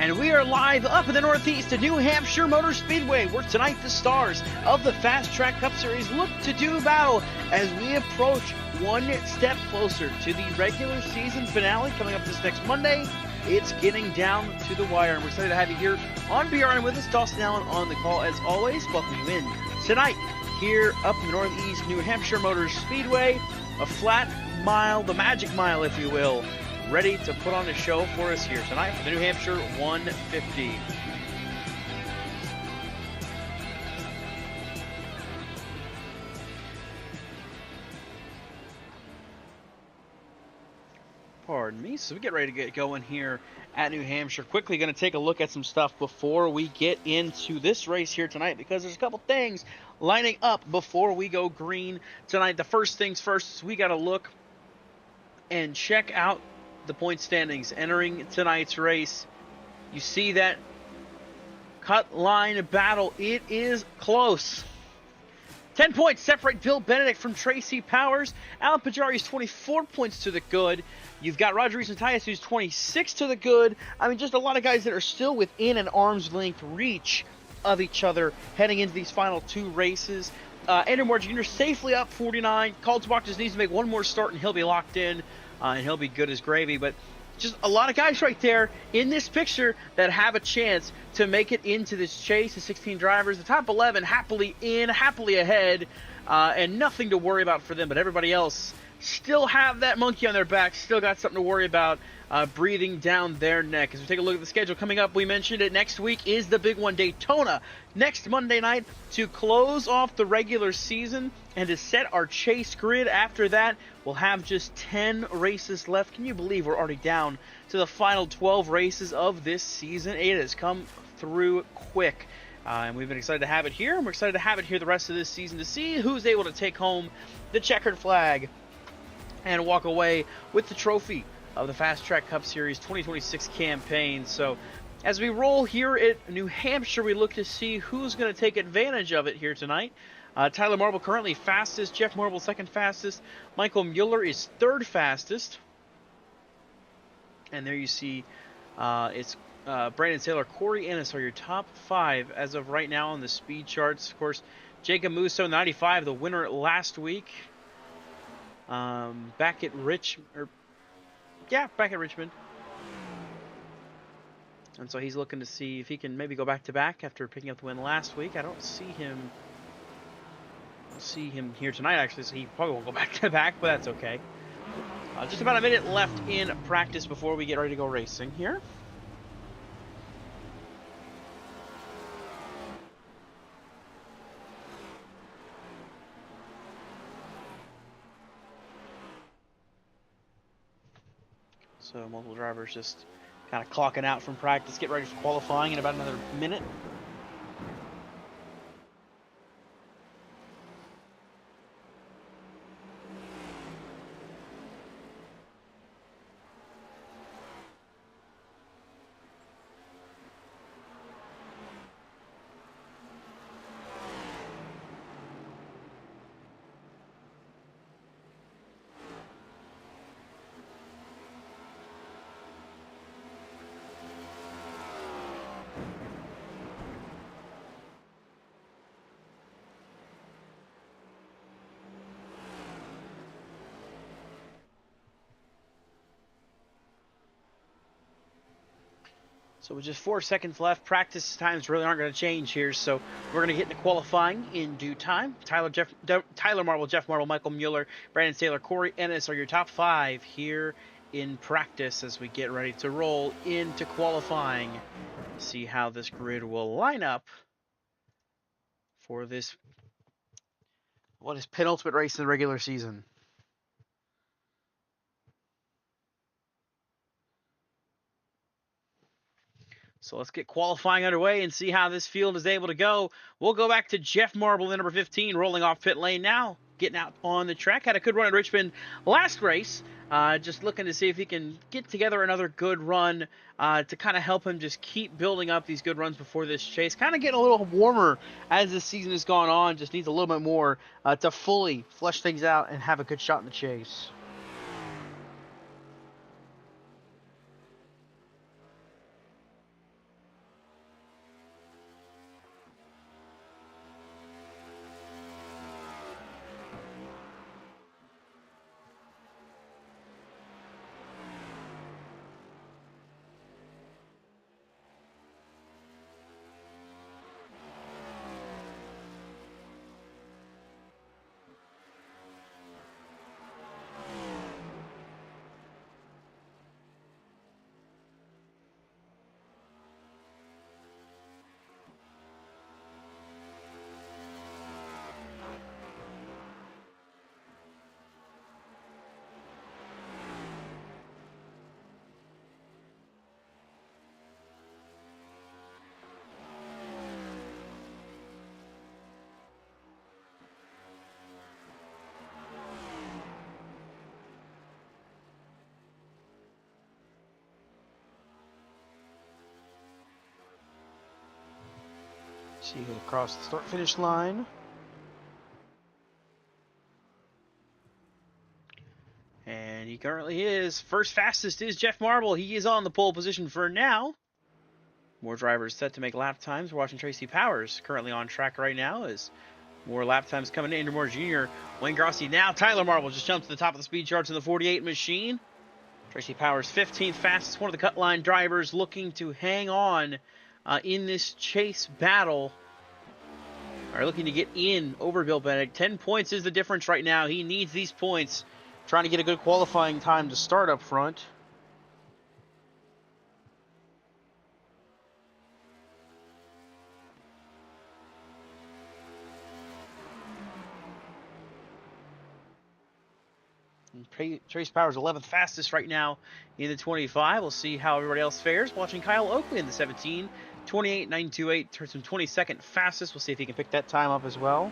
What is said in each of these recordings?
And we are live up in the Northeast at New Hampshire Motor Speedway, where tonight the stars of the Fast Track Cup Series look to do battle as we approach one step closer to the regular season finale coming up this next Monday. It's getting down to the wire, and we're excited to have you here on BRN with us. Dawson Allen on the call as always. Welcome you in tonight here up in the Northeast, New Hampshire Motor Speedway, a flat mile, the magic mile, if you will, ready to put on a show for us here tonight for the New Hampshire 150. Pardon me. So we get ready to get going here at New Hampshire. Quickly going to take a look at some stuff before we get into this race here tonight, because there's a couple things lining up before we go green tonight. The first things first is we got to look and check out the point standings entering tonight's race. You see that cut line battle. It is close. 10 points separate Bill Benedict from Tracy Powers. Alan Pajari is 24 points to the good. You've got Roger Reese Matthias, who's 26 to the good. I mean, just a lot of guys that are still within an arm's length reach of each other heading into these final two races. Andrew Moore Jr. safely up 49. Kaltenbach just needs to make one more start and he'll be locked in. And he'll be good as gravy. But just a lot of guys right there in this picture that have a chance to make it into this chase. The 16 drivers, the top 11 happily in, happily ahead, and nothing to worry about for them. But everybody else still have that monkey on their back, still got something to worry about breathing down their neck. As we take a look at the schedule coming up, we mentioned it, next week is the big one, Daytona, next Monday night to close off the regular season and to set our chase grid. After that, we'll have just 10 races left. Can you believe we're already down to the final 12 races of this season? It has come through quick. And we've been excited to have it here, and we're excited to have it here the rest of this season to see who's able to take home the checkered flag and walk away with the trophy of the Fast Track Cup Series 2026 campaign. So as we roll here at New Hampshire, we look to see who's going to take advantage of it here tonight. Tyler Marble currently fastest, Jeff Marble second fastest, Michael Mueller is third fastest. And there you see it's Brandon Saylor, Corey Ennis are your top five as of right now on the speed charts. Of course, Jacob Musso, 95, the winner last week. Back at Richmond. And so he's looking to see if he can maybe go back-to-back after picking up the win last week. I don't see him here tonight, actually, so he probably won't go back-to-back, but that's okay. Just about a minute left in practice before we get ready to go racing here. So multiple drivers just kind of clocking out from practice, get ready for qualifying in about another minute. So with just 4 seconds left, practice times really aren't going to change here. So we're going to get into qualifying in due time. Tyler Marble, Jeff Marble, Michael Mueller, Brandon Taylor, Corey Ennis are your top 5 here in practice as we get ready to roll into qualifying. See how this grid will line up for this, what is penultimate race in the regular season. So let's get qualifying underway and see how this field is able to go. We'll go back to Jeff Marble, the number 15, rolling off pit lane now, getting out on the track. Had a good run at Richmond last race. Just looking to see if he can get together another good run to kind of help him just keep building up these good runs before this chase. Kind of getting a little warmer as the season has gone on. Just needs a little bit more to fully flesh things out and have a good shot in the chase. See who across the start-finish line. And he currently is. First fastest is Jeff Marble. He is on the pole position for now. More drivers set to make lap times. We're watching Tracy Powers currently on track right now as more lap times coming in. Andrew Moore Jr., Wayne Grossi. Now Tyler Marble just jumped to the top of the speed charts in the 48 machine. Tracy Powers, 15th fastest, one of the cut line drivers looking to hang on in this chase battle. Are looking to get in over Bill Bennett. 10 points is the difference right now. He needs these points. Trying to get a good qualifying time to start up front. Trace Powers 11th fastest right now in the 25. We'll see how everybody else fares. Watching Kyle Oakley in the 17. 28.928 turns him 22nd fastest. We'll see if he can pick that time up as well.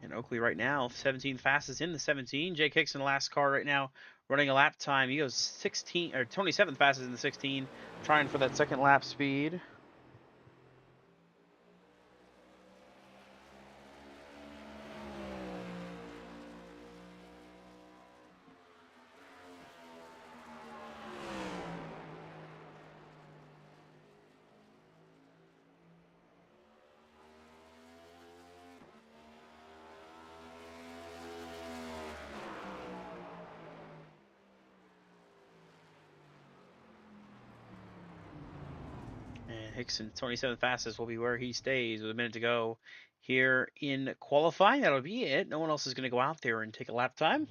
And Oakley right now, 17 fastest in the 17. Jake Hicks in the last car right now, running a lap time. He goes 27th fastest in the 16, trying for that second lap speed. And Hickson, 27th fastest, will be where he stays with a minute to go here in qualifying. That'll be it. No one else is going to go out there and take a lap time.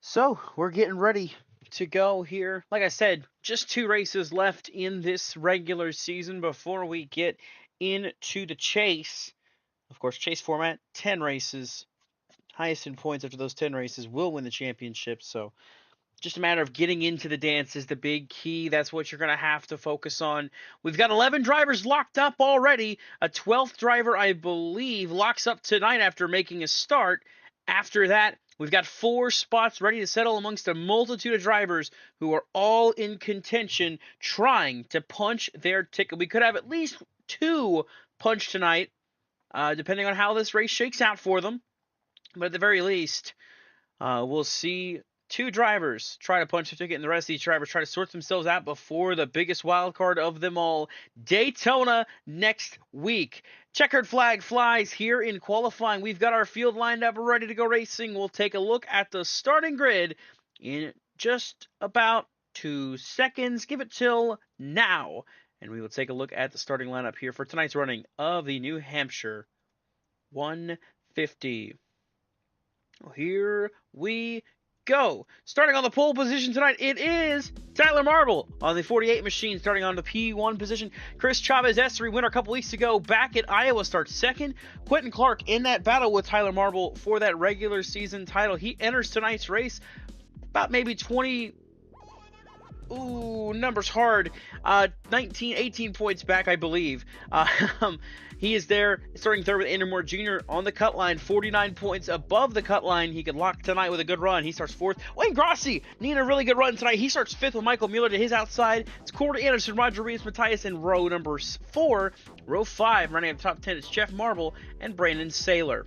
So we're getting ready to go here. Like I said, just 2 races left in this regular season before we get into the chase. Of course, chase format, 10 races. Highest in points after those 10 races will win the championship. So Just a matter of getting into the dance is the big key. That's what you're going to have to focus on. We've got 11 drivers locked up already. A 12th driver, I believe, locks up tonight after making a start. After that, we've got 4 spots ready to settle amongst a multitude of drivers who are all in contention trying to punch their ticket. We could have at least 2 punch tonight, depending on how this race shakes out for them. But at the very least, we'll see 2 drivers try to punch their ticket, and the rest of these drivers try to sort themselves out before the biggest wild card of them all, Daytona, next week. Checkered flag flies here in qualifying. We've got our field lined up, ready to go racing. We'll take a look at the starting grid in just about 2 seconds. Give it till now, and we will take a look at the starting lineup here for tonight's running of the New Hampshire 150. Here we go. Starting on the pole position tonight, it is Tyler Marble on the 48 machine, starting on the P1 position. Chris Chavez, S3 winner a couple weeks ago, back at Iowa, starts second. Quentin Clark in that battle with Tyler Marble for that regular season title. He enters tonight's race about maybe 20... Ooh, numbers hard. 18 points back, I believe. He is there, starting third with Andrew Moore Jr. on the cut line, 49 points above the cut line. He could lock tonight with a good run. He starts fourth. Wayne Grossi needing a really good run tonight. He starts fifth with Michael Mueller to his outside. It's Corey Anderson, Roger Reeves, Matthias in row number 4. Row 5, running at the top 10, it's Jeff Marble and Brandon Saylor.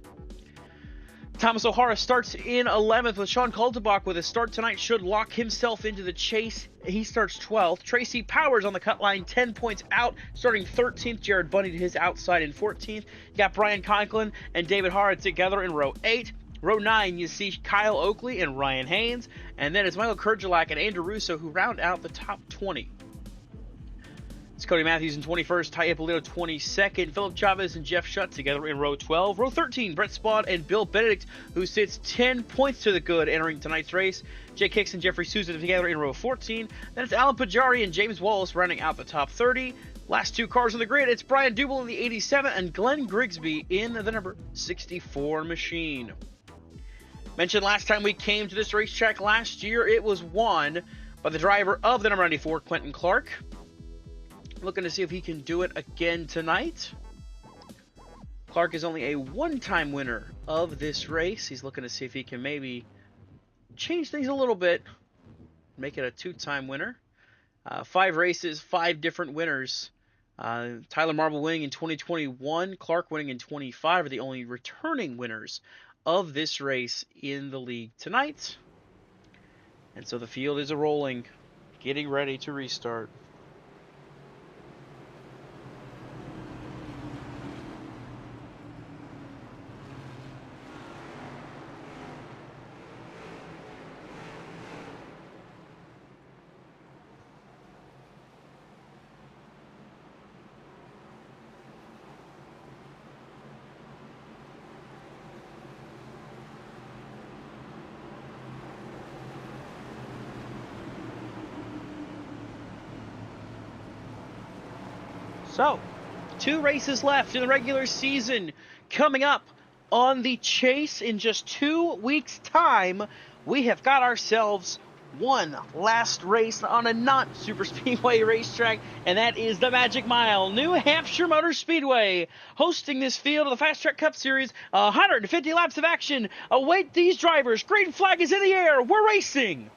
Thomas O'Hara starts in 11th with Sean Kaltenbach with a start tonight. Should lock himself into the chase. He starts 12th. Tracy Powers on the cut line, 10 points out, starting 13th. Jared Bundy to his outside in 14th. You got Brian Conklin and David Hara together in row 8. Row 9, you see Kyle Oakley and Ryan Haynes. And then it's Michael Kurgelak and Andrew Russo who round out the top 20. It's Cody Matthews in 21st, Ty Ippolito 22nd, Philip Chavez and Jeff Shutt together in row 12. Row 13, Brett Spaulding and Bill Benedict, who sits 10 points to the good entering tonight's race. Jake Hicks and Jeffrey Souza together in row 14. Then it's Alan Pajari and James Wallace rounding out the top 30. Last 2 cars on the grid, it's Brian Dubel in the 87 and Glenn Grigsby in the number 64 machine. Mentioned last time we came to this racetrack last year, it was won by the driver of the number 94, Quentin Clark. Looking to see if he can do it again tonight. Clark is only a 1-time winner of this race. He's looking to see if he can maybe change things a little bit, make it a 2-time winner. 5 races, 5 different winners. Tyler Marble winning in 2021, Clark winning in 25 are the only returning winners of this race in the league tonight. And so the field is a-rolling, getting ready to restart. So, 2 races left in the regular season. Coming up on the chase in just 2 weeks' time, we have got ourselves one last race on a not super speedway racetrack, and that is the Magic Mile. New Hampshire Motor Speedway hosting this field of the FastTrack Cup Series. 150 laps of action await these drivers. Green flag is in the air. We're racing.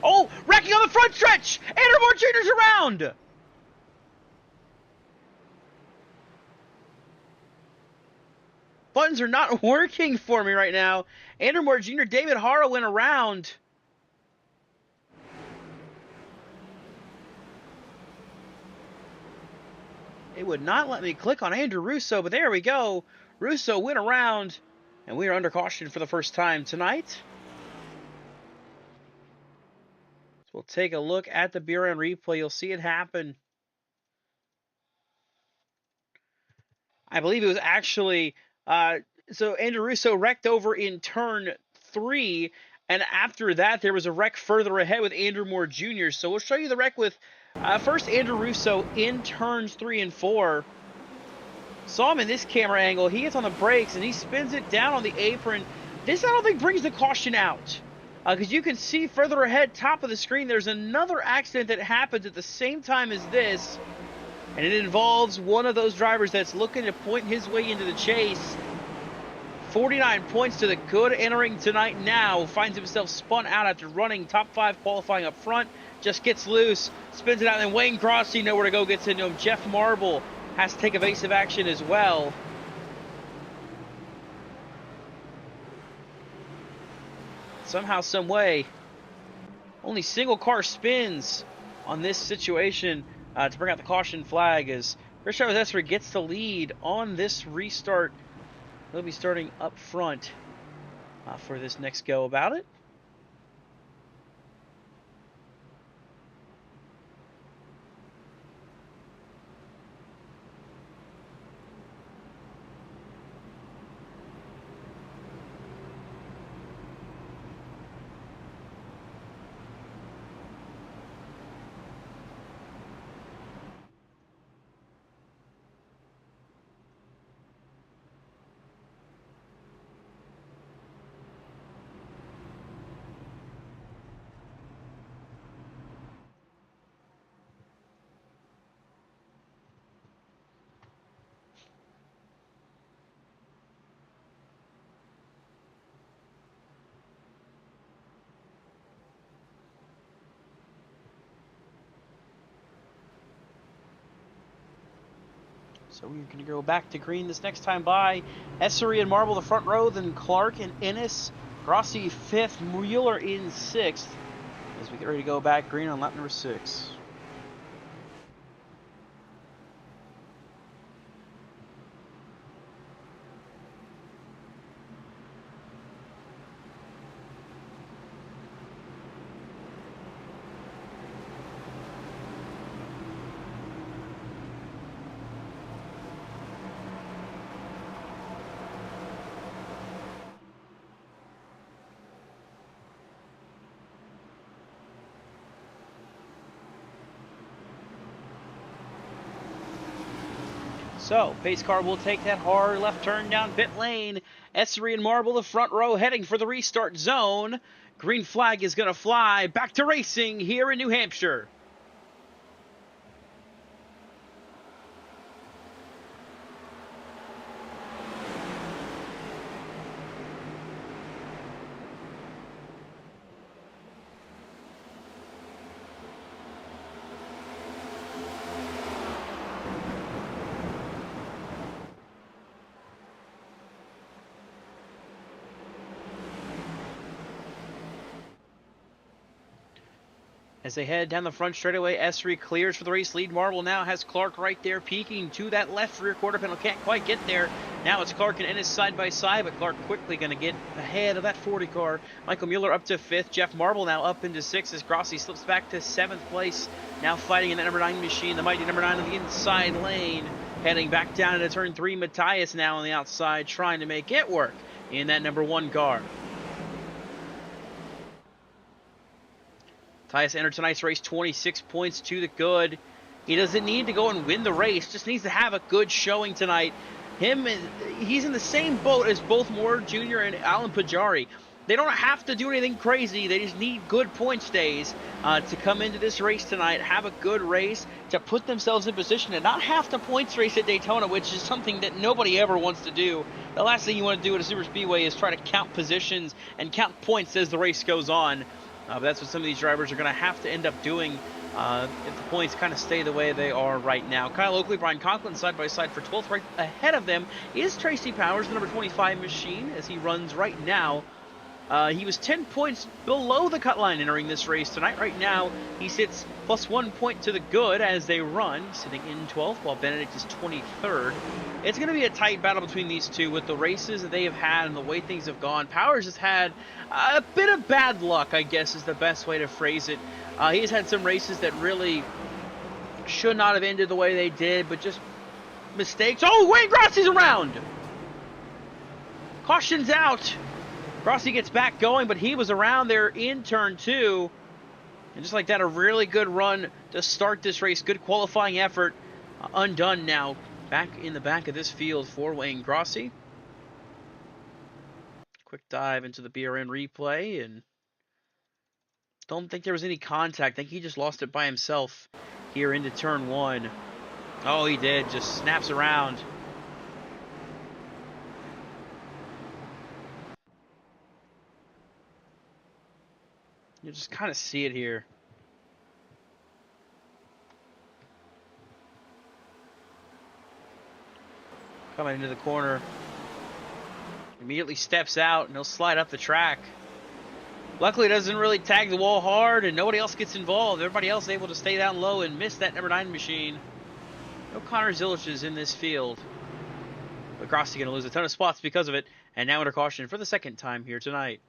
Oh, wrecking on the front stretch! Andrew Moore Jr.'s around! Buttons are not working for me right now. Andrew Moore Jr., David Hara went around. It would not let me click on Andrew Russo, but there we go. Russo went around, and we are under caution for the first time tonight. We'll take a look at the BRN replay. You'll see it happen. I believe it was actually, so Andrew Russo wrecked over in turn 3, and after that there was a wreck further ahead with Andrew Moore Jr. So we'll show you the wreck with first Andrew Russo in turns 3 and 4. Saw him in this camera angle. He gets on the brakes and he spins it down on the apron. This I don't think brings the caution out, because you can see further ahead, top of the screen, there's another accident that happens at the same time as this. And it involves one of those drivers that's looking to point his way into the chase. 49 points to the good entering tonight now. Finds himself spun out after running top 5 qualifying up front. Just gets loose, spins it out, and then Wayne Grossi nowhere to go, gets into him. Jeff Marble has to take evasive action as well. Somehow, some way, only single car spins on this situation to bring out the caution flag as Chris Esri gets the lead on this restart. He'll be starting up front for this next go about it. So we're going to go back to green this next time by. Essery and Marble the front row, then Clark and Ennis. Grossi 5th, Mueller in 6th. As we get ready to go back green on lap number 6. So, pace car will take that hard left turn down pit lane. Essery and Marble, the front row, heading for the restart zone. Green flag is going to fly. Back to racing here in New Hampshire. As they head down the front straightaway, Essery clears for the race lead. Marble now has Clark right there peeking to that left rear quarter panel. Can't quite get there. Now it's Clark and Ennis side by side, but Clark quickly going to get ahead of that 40 car. Michael Mueller up to 5th. Jeff Marble now up into 6th as Grossi slips back to 7th place. Now fighting in that number 9 machine, the mighty number 9 on the inside lane. Heading back down into turn 3, Matthias now on the outside trying to make it work in that number 1 car. Matthias entered tonight's race 26 points to the good. He doesn't need to go and win the race, just needs to have a good showing tonight. He's in the same boat as both Moore Jr. and Alan Pajari. They don't have to do anything crazy. They just need good point stays to come into this race tonight, have a good race, to put themselves in position to not have to points race at Daytona, which is something that nobody ever wants to do. The last thing you want to do at a super speedway is try to count positions and count points as the race goes on. But that's what some of these drivers are going to have to end up doing if the points kind of stay the way they are right now. Kyle Oakley, Brian Conklin side by side for 12th. Right ahead of them is Tracy Powers, the number 25 machine, as he runs right now He was 10 points below the cut line entering this race tonight. Right now, he sits plus 1 point to the good as they run, sitting in 12th, while Benedict is 23rd. It's going to be a tight battle between these two with the races that they have had and the way things have gone. Powers has had a bit of bad luck, I guess is the best way to phrase it. He has had some races that really should not have ended the way they did, but just mistakes. Oh, Wayne Grossi's around! Caution's out. Grossi gets back going, but he was around there in turn 2. And just like that, a really good run to start this race. Good qualifying effort. Undone now. Back in the back of this field for Wayne Grossi. Quick dive into the BRN replay. And don't think there was any contact. I think he just lost it by himself here into turn 1. Oh, he did. Just snaps around. You just kind of see it here. Coming into the corner. Immediately steps out and he'll slide up the track. Luckily, it doesn't really tag the wall hard and nobody else gets involved. Everybody else is able to stay down low and miss that number 9 machine. No Connor Ziliches in this field. But Grossi going to lose a ton of spots because of it. And now under caution for the second time here tonight.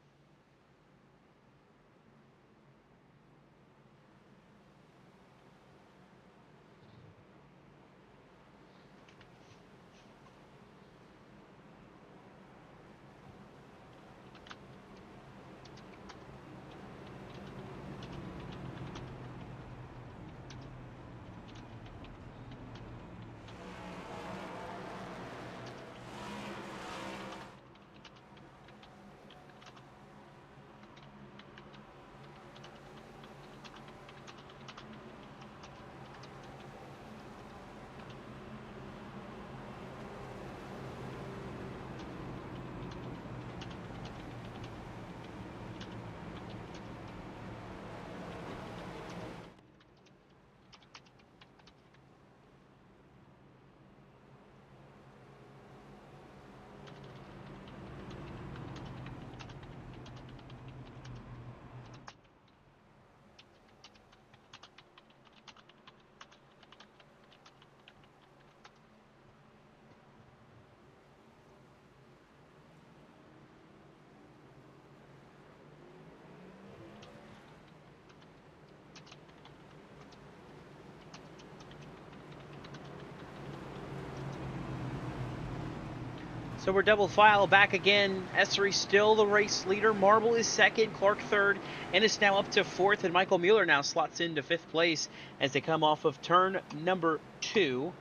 So we're double file back again. Essery still the race leader. Marble is second, Clark third, and it's now up to fourth. And Michael Mueller now slots into fifth place as they come off of turn number 2.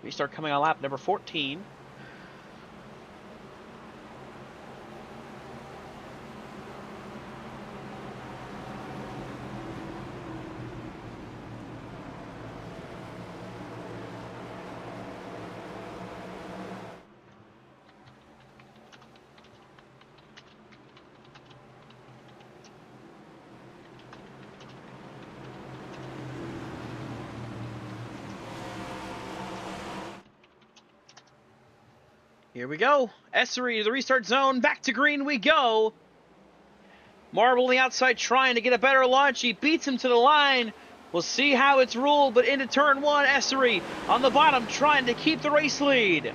We start coming on lap number 14. Here we go. Essery, the restart zone. Back to green we go. Marble on the outside trying to get a better launch. He beats him to the line. We'll see how it's ruled, but into turn 1, Essery on the bottom trying to keep the race lead.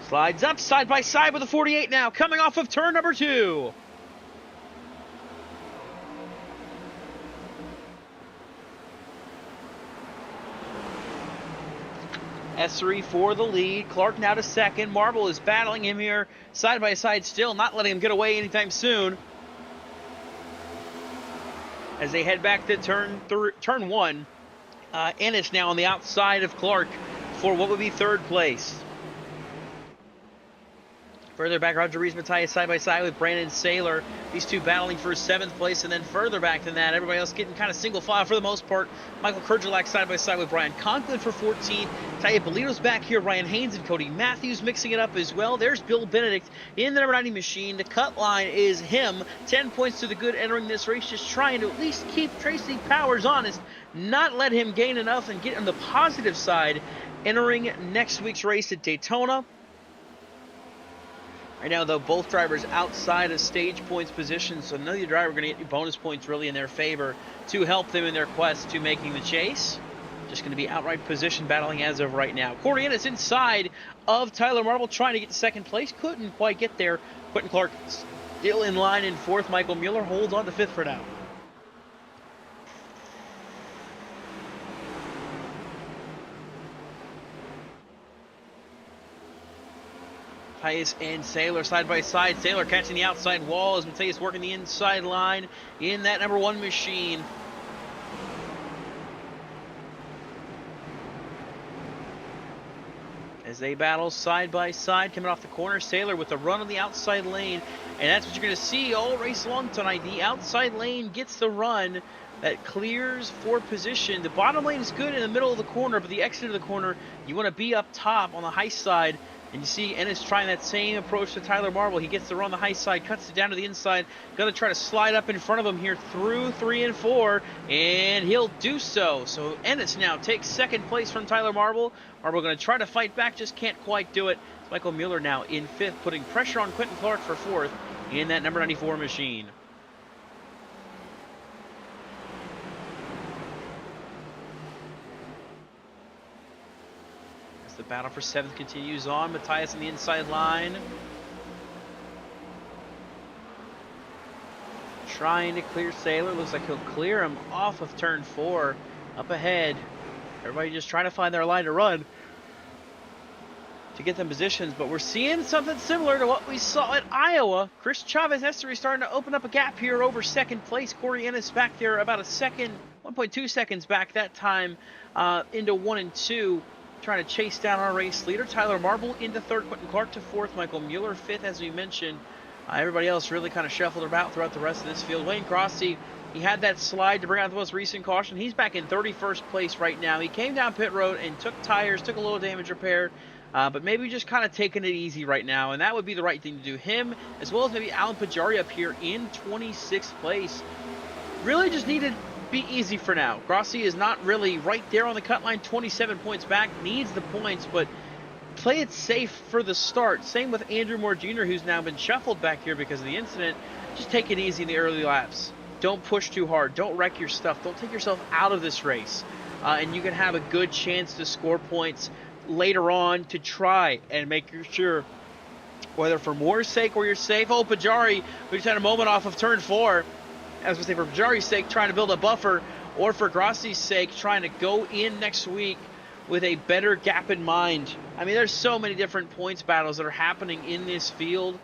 Slides up side by side with the 48 now, coming off of turn number 2. Essery for the lead. Clark now to second. Marble is battling him here side by side still, not letting him get away anytime soon. As they head back to turn 1, Ennis now on the outside of Clark for what would be third place. Further back, Roger Rees-Matthias side by side with Brandon Saylor. These two battling for 7th place, and then further back than that, everybody else getting kind of single file for the most part. Michael Kurgelak side by side with Brian Conklin for 14th. Taya Bolito's back here. Ryan Haynes and Cody Matthews mixing it up as well. There's Bill Benedict in the number 90 machine. The cut line is him. 10 points to the good entering this race, just trying to at least keep Tracy Powers honest, not let him gain enough and get on the positive side entering next week's race at Daytona. Right now, though, both drivers outside of stage points position, so neither driver going to get bonus points really in their favor to help them in their quest to making the chase. Just going to be outright position battling as of right now. Corey Ennis inside of Tyler Marble trying to get to second place. Couldn't quite get there. Quentin Clark still in line in fourth. Michael Mueller holds on to fifth for now. Matthias and Saylor side by side. Saylor catching the outside wall as Matthias working the inside line in that number 1 machine. As they battle side by side, coming off the corner, Saylor with a run on the outside lane, and that's what you're going to see all race long tonight. The outside lane gets the run that clears for position. The bottom lane is good in the middle of the corner, but the exit of the corner, you want to be up top on the high side. And you see Ennis trying that same approach to Tyler Marble. He gets the run on the high side, cuts it down to the inside. Going to try to slide up in front of him here through 3 and 4, and he'll do so. So Ennis now takes second place from Tyler Marble. Marble going to try to fight back, just can't quite do it. Michael Mueller now in fifth, putting pressure on Quentin Clark for fourth in that number 94 machine. The battle for seventh continues on. Matthias on the inside line, trying to clear Saylor. Looks like he'll clear him off of turn 4. Up ahead, everybody just trying to find their line to run to get them positions, but we're seeing something similar to what we saw at Iowa. Chris Chavez Estery starting to open up a gap here over second place. Corey Ennis back there about a second, 1.2 seconds back that time into 1 and 2. Trying to chase down our race leader. Tyler Marble into third, Quentin Clark to fourth, Michael Mueller fifth, as we mentioned. Everybody else really kind of shuffled about throughout the rest of this field. Wayne Crossy, he had that slide to bring out the most recent caution. He's back in 31st place right now. He came down pit road and took tires, took a little damage repair, but maybe just kind of taking it easy right now, and that would be the right thing to do. Him, as well as maybe Alan Pajari up here in 26th place. Really just needed be easy for now. Grossi is not really right there on the cut line, 27 points back, needs the points, but play it safe for the start. Same with Andrew Moore Jr., who's now been shuffled back here because of the incident. Just take it easy in the early laps. Don't push too hard. Don't wreck your stuff. Don't take yourself out of this race. And you can have a good chance to score points later on to try and make sure, whether for Moore's sake or your sake. Oh, Pajari, we just had a moment off of turn 4. As we say, for Pajari's sake, trying to build a buffer, or for Grossi's sake, trying to go in next week with a better gap in mind. I mean, there's so many different points battles that are happening in this field,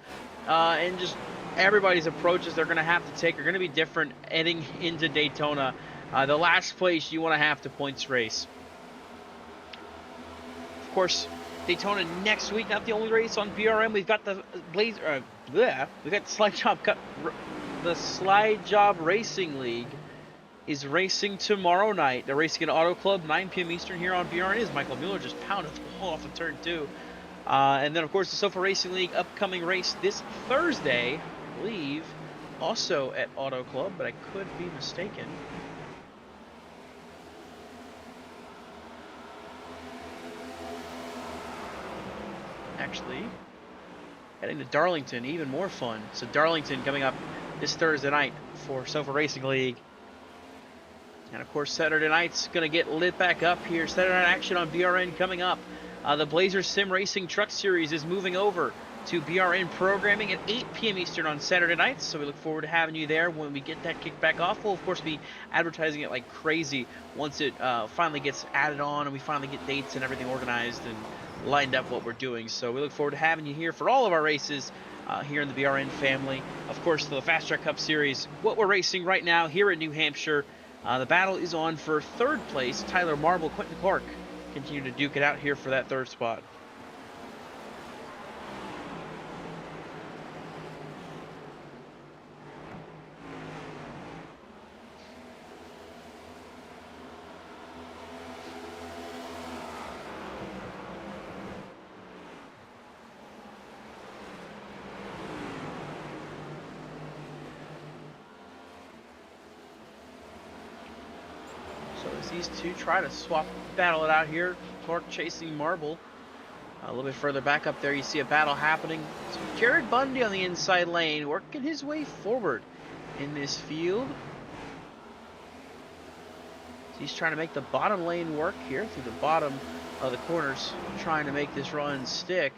and just everybody's approaches they're going to have to take are going to be different heading into Daytona. The last place you want to have to points race. Of course, Daytona next week, not the only race on BRM. We've got the we've got the Slide Job Cup. The Slide Job Racing League is racing tomorrow night. They're racing at Auto Club, 9 p.m. Eastern here on BRN. As Michael Mueller just pounded the ball off of turn 2. And then, of course, the Sofa Racing League upcoming race this Thursday, I believe, also at Auto Club, but I could be mistaken. Actually, heading to Darlington, even more fun. So Darlington coming up this Thursday night for Sofa Racing League. And of course, Saturday night's going to get lit back up here. Saturday night action on BRN coming up. The Blazer Sim Racing Truck Series is moving over to BRN programming at 8 p.m. Eastern on Saturday nights. So we look forward to having you there when we get that kicked back off. We'll, of course, be advertising it like crazy once it finally gets added on and we finally get dates and everything organized and lined up what we're doing. So we look forward to having you here for all of our races here in the BRN family. Of course, the FastTrack Cup Series, what we're racing right now here in New Hampshire. The battle is on for third place. Tyler Marble, Quentin Clark continue to duke it out here for that third spot. These two try to battle it out here. Clark chasing Marble. A little bit further back up there, you see a battle happening. So Jared Bundy on the inside lane, working his way forward in this field. So he's trying to make the bottom lane work here through the bottom of the corners, trying to make this run stick.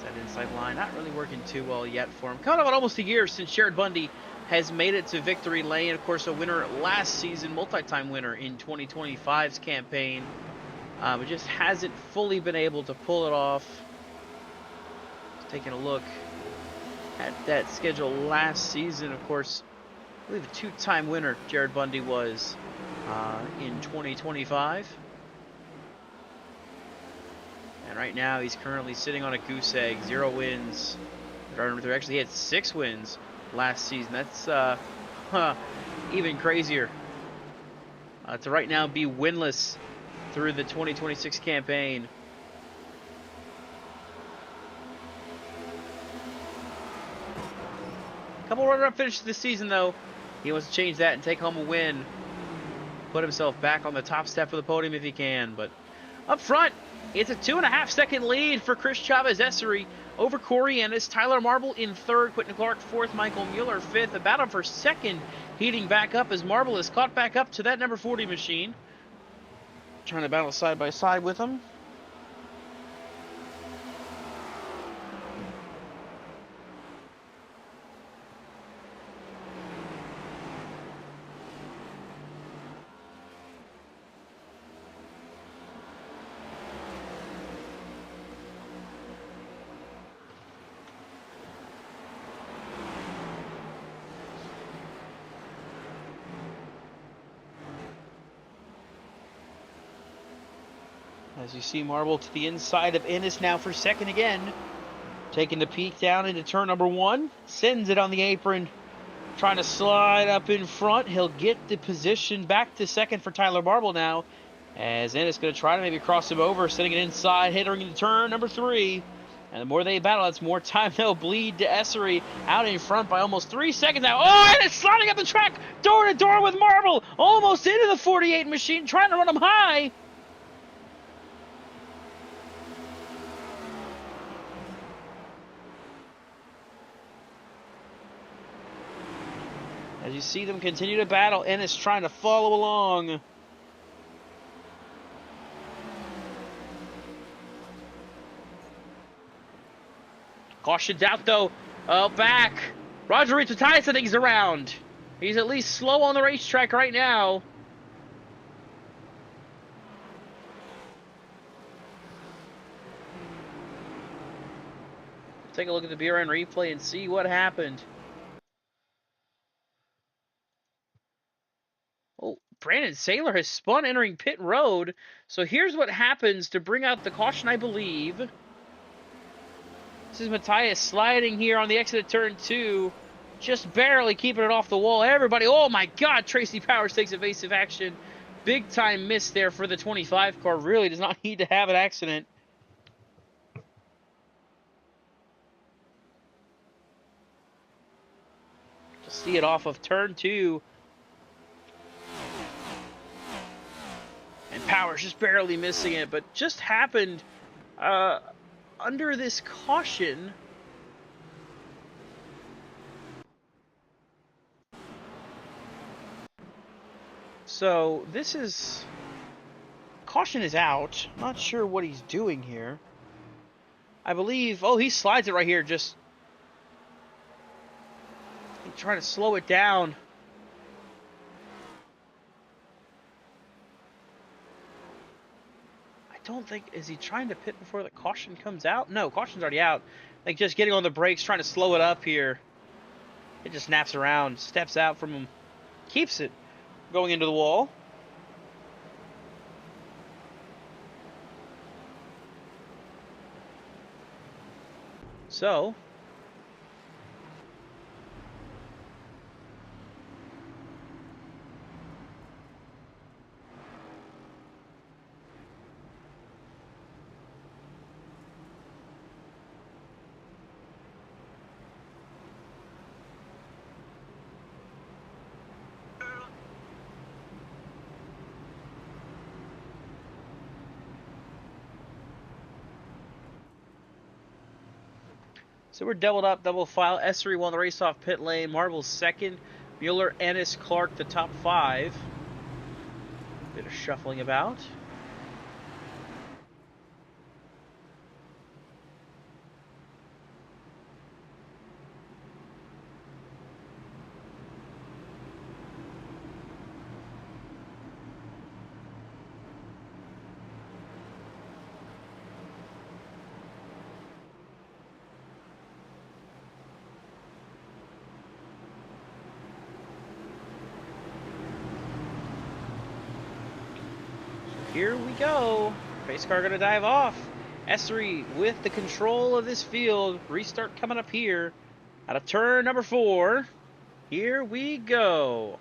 That inside line not really working too well yet for him. Coming up on almost a year since Jared Bundy has made it to victory lane. Of course, a winner last season, multi-time winner in 2025's campaign. But just hasn't fully been able to pull it off. Just taking a look at that schedule last season, of course, I believe a two-time winner Jared Bundy was in 2025. And right now, he's currently sitting on a goose egg, 0 wins. Actually, he had 6 wins last season. That's even crazier. To right now be winless through the 2026 campaign. Couple runner-up finishes this season, though. He wants to change that and take home a win. Put himself back on the top step of the podium if he can. But up front, it's a 2.5-second lead for Chris Chavez-Essery over Corey Ennis. Tyler Marble in third, Quentin Clark fourth, Michael Mueller fifth. A battle for second, heating back up as Marble is caught back up to that number 40 machine. Trying to battle side by side with him. As you see Marble to the inside of Ennis now for second again. Taking the peek down into turn number 1. Sends it on the apron. Trying to slide up in front. He'll get the position back to second for Tyler Marble now. As Ennis going to try to maybe cross him over. Sending it inside. Hitting into turn number 3. And the more they battle, that's more time they'll bleed to Essery. Out in front by almost 3 seconds now. Oh, and it's sliding up the track. Door to door with Marble. Almost into the 48 machine. Trying to run him high. As you see them continue to battle, Ennis trying to follow along. Cautioned out, though. Back. Roger Ritatias, I think he's around. He's at least slow on the racetrack right now. Take a look at the BRN replay and see what happened. Oh, Brandon Saylor has spun entering pit road. So here's what happens to bring out the caution, I believe. This is Matthias sliding here on the exit of turn 2. Just barely keeping it off the wall. Everybody, oh my God, Tracy Powers takes evasive action. Big time miss there for the 25 car. Really does not need to have an accident. Just see it off of turn 2. And Powers just barely missing it, but just happened under this caution. So this is... Caution is out. I'm not sure what he's doing here. I believe... Oh, he slides it right here. Just... trying to slow it down. Don't think, is he trying to pit before the caution comes out? No, caution's already out. Like just getting on the brakes, trying to slow it up here. It just snaps around, steps out from him, keeps it going into the wall. So So we're doubled up, double file. S3 won the race off pit lane. Marvel's second. Mueller, Ennis, Clark, the top 5. Bit of shuffling about. Here we go. Pace car gonna dive off. S3 with the control of this field. Restart coming up here. Out of turn number 4. Here we go.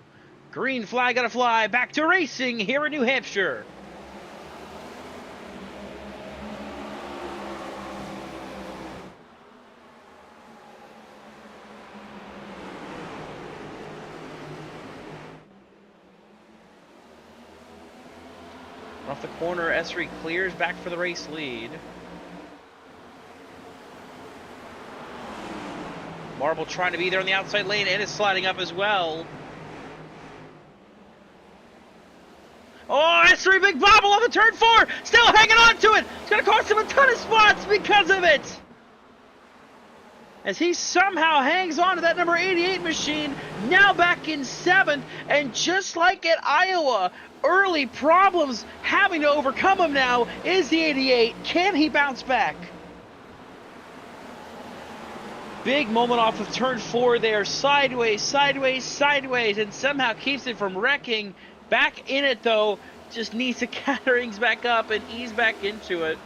Green flag gonna fly. Back to racing here in New Hampshire. Off the corner, S3 clears back for the race lead. Marble trying to be there on the outside lane and is sliding up as well. Oh, S3 big bobble on the turn 4. Still hanging on to it. It's going to cost him a ton of spots because of it. As he somehow hangs on to that number 88 machine, now back in 7th, and just like at Iowa, early problems having to overcome him now is the 88. Can he bounce back? Big moment off of turn 4 there, sideways, sideways, sideways, and somehow keeps it from wrecking. Back in it though, just needs to caterings back up and ease back into it.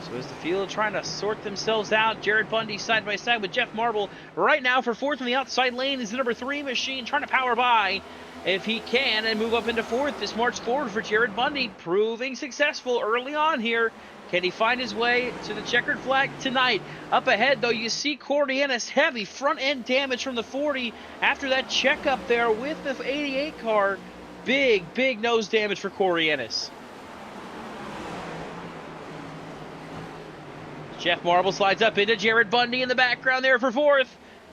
So as the field trying to sort themselves out, Jared Bundy side by side with Jeff Marble. Right now for 4th in the outside lane is the number 3 machine trying to power by if he can and move up into 4th. This march forward for Jared Bundy, proving successful early on here. Can he find his way to the checkered flag tonight? Up ahead, though, you see Corey Ennis, heavy front-end damage from the 40 after that checkup there with the 88 car. Big, big nose damage for Corey Ennis. Jeff Marble slides up into Jared Bundy in the background there for 4th.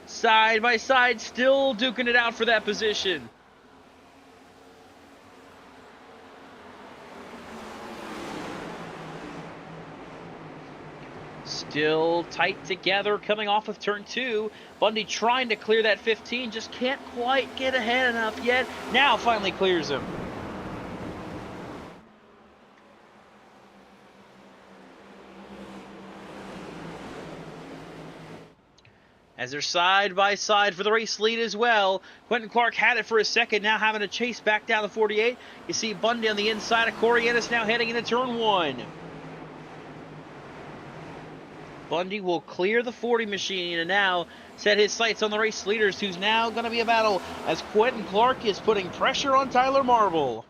Side by side, still duking it out for that position. Still tight together coming off of turn 2. Bundy trying to clear that 15, just can't quite get ahead enough yet. Now finally clears him. As they're side by side for the race lead as well. Quentin Clark had it for a second, now having to chase back down the 48. You see Bundy on the inside of Corey Ennis now heading into turn 1. Bundy will clear the 40 machine and now set his sights on the race leaders, who's now going to be a battle as Quentin Clark is putting pressure on Tyler Marble.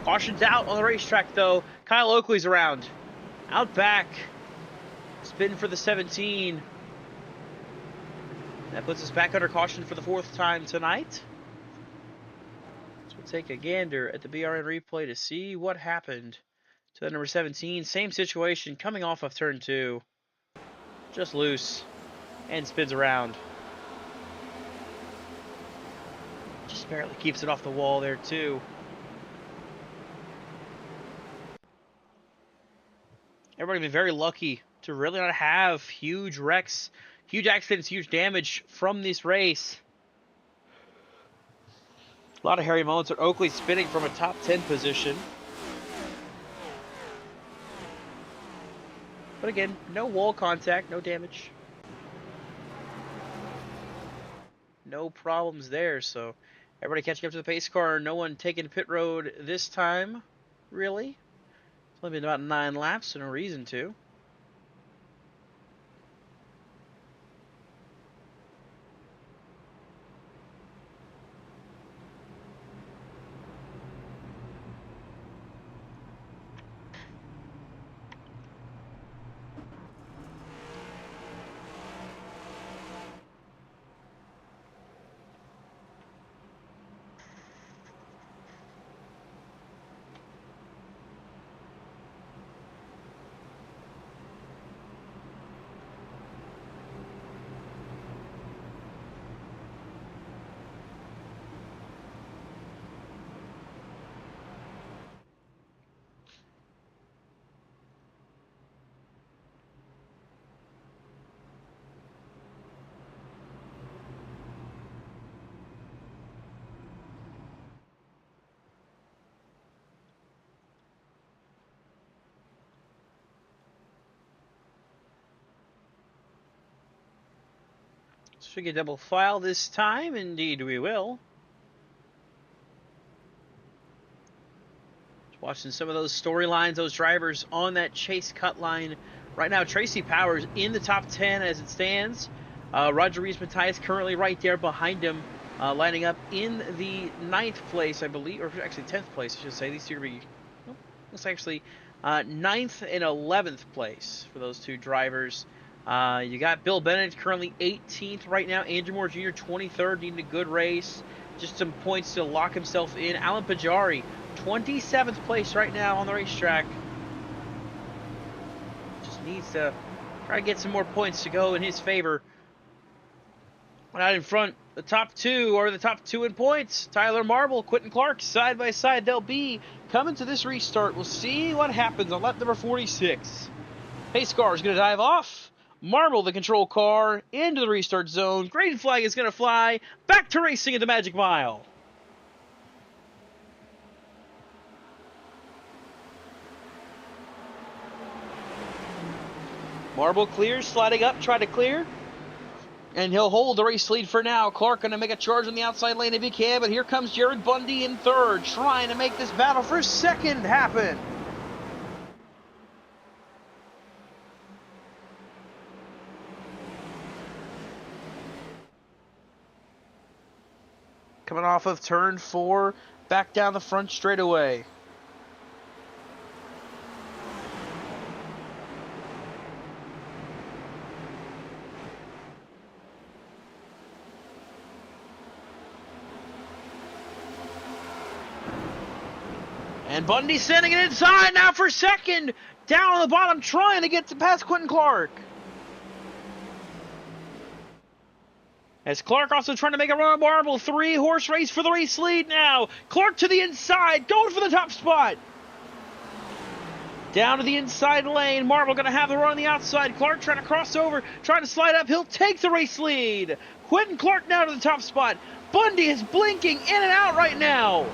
Caution's out on the racetrack, though. Kyle Oakley's around. Out back. Spin for the 17. That puts us back under caution for the 4th time tonight. So we'll take a gander at the BRN replay to see what happened to that number 17. Same situation, coming off of turn 2. Just loose. And spins around. Just barely keeps it off the wall there, too. Everybody been very lucky to really not have huge wrecks, huge accidents, huge damage from this race. A lot of hairy moments with Oakley spinning from a top 10 position. But again, no wall contact, no damage. no problems there. So everybody catching up to the pace car. No one taking pit road this time, really. It's only been about 9 laps, so no reason to. Should we get double file this time? Indeed we will. Watching some of those storylines, those drivers on that chase cut line. Right now, Tracy Powers in the top 10 as it stands. Roger Rees-Matthias currently right there behind him, lining up in the 9th place, I believe, or actually 10th place, I should say. These two are be, well, looks actually 9th and 11th place for those two drivers. You got Bill Bennett currently 18th right now. Andrew Moore Jr. 23rd, needing a good race. Just some points to lock himself in. Alan Pajari, 27th place right now on the racetrack. Just needs to try to get some more points to go in his favor. But out in front, the top two are the top two in points. Tyler Marble, Quentin Clark, side by side. They'll be coming to this restart. We'll see what happens on lap number 46. Pace car is going to dive off. Marble, the control car, into the restart zone. Green flag is going to fly. Back to racing at the Magic Mile. Marble clears, sliding up, try to clear. And he'll hold the race lead for now. Clark going to make a charge on the outside lane if he can, but here comes Jared Bundy in third, trying to make this battle for second happen. Coming off of turn 4, back down the front straightaway. And Bundy sending it inside now for second. Down on the bottom, trying to get to past Quentin Clark. As Clark also trying to make a run on Marble. 3-horse race for the race lead now. Clark to the inside, going for the top spot. Down to the inside lane. Marble going to have the run on the outside. Clark trying to cross over, trying to slide up. He'll take the race lead. Quentin Clark now to the top spot. Bundy is blinking in and out right now.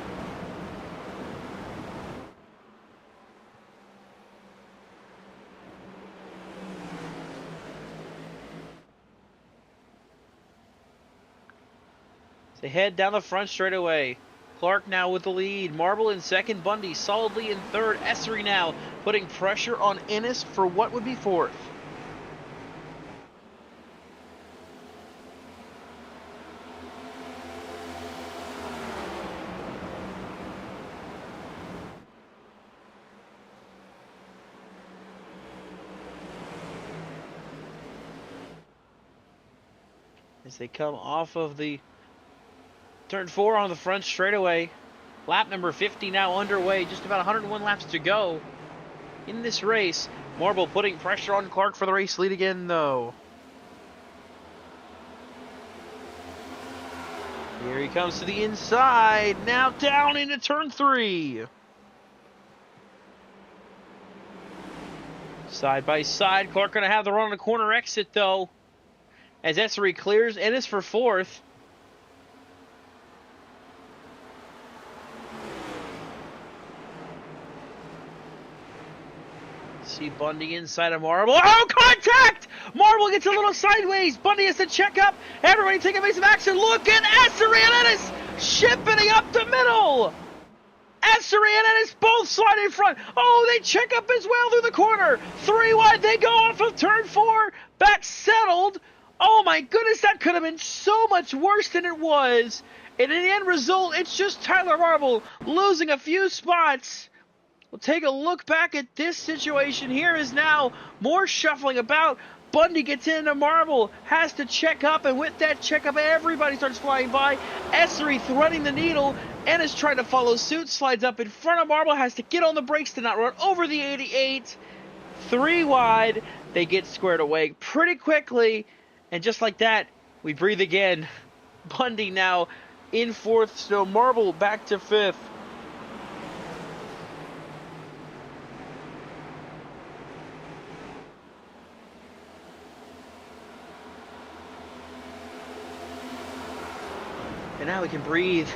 They head down the front straightaway. Clark now with the lead. Marble in second. Bundy solidly in third. Essery now putting pressure on Ennis for what would be fourth. As they come off of the turn 4 on the front straightaway. Lap number 50 now underway. Just about 101 laps to go in this race. Marble putting pressure on Clark for the race lead again, though. Here he comes to the inside. Now down into turn 3. Side by side. Clark going to have the run on the corner exit, though. As Essery clears. Ennis for fourth. See Bundy inside of Marble. Oh, contact! Marble gets a little sideways. Bundy has to check up. Everybody take a base of action. Look at Essery and Ennis shipping up the middle. Essery and Ennis both slide in front. Oh, they check up as well through the corner. 3 wide. They go off of turn 4. Back settled. Oh, my goodness. That could have been so much worse than it was. And in the end result, it's just Tyler Marble losing a few spots. We'll take a look back at this situation. Here is now more shuffling about. Bundy gets into Marble, has to check up, and with that checkup, everybody starts flying by. Essery threading the needle. Ennis trying to follow suit, slides up in front of Marble, has to get on the brakes to not run over the 88. 3 wide. They get squared away pretty quickly, and just like that, we breathe again. Bundy now in 4th, so Marble back to 5th. And now we can breathe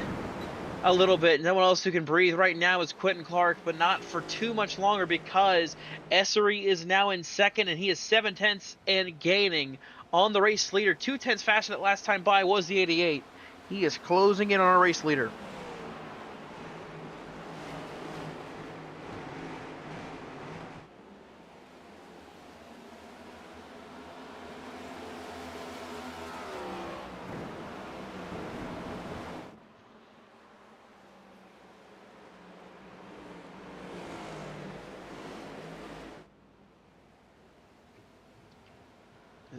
a little bit. No one else who can breathe right now is Quentin Clark, but not for too much longer because Essery is now in 2nd, and he is 7/10 and gaining on the race leader. 2/10 faster than last time by was the 88. He is closing in on our race leader.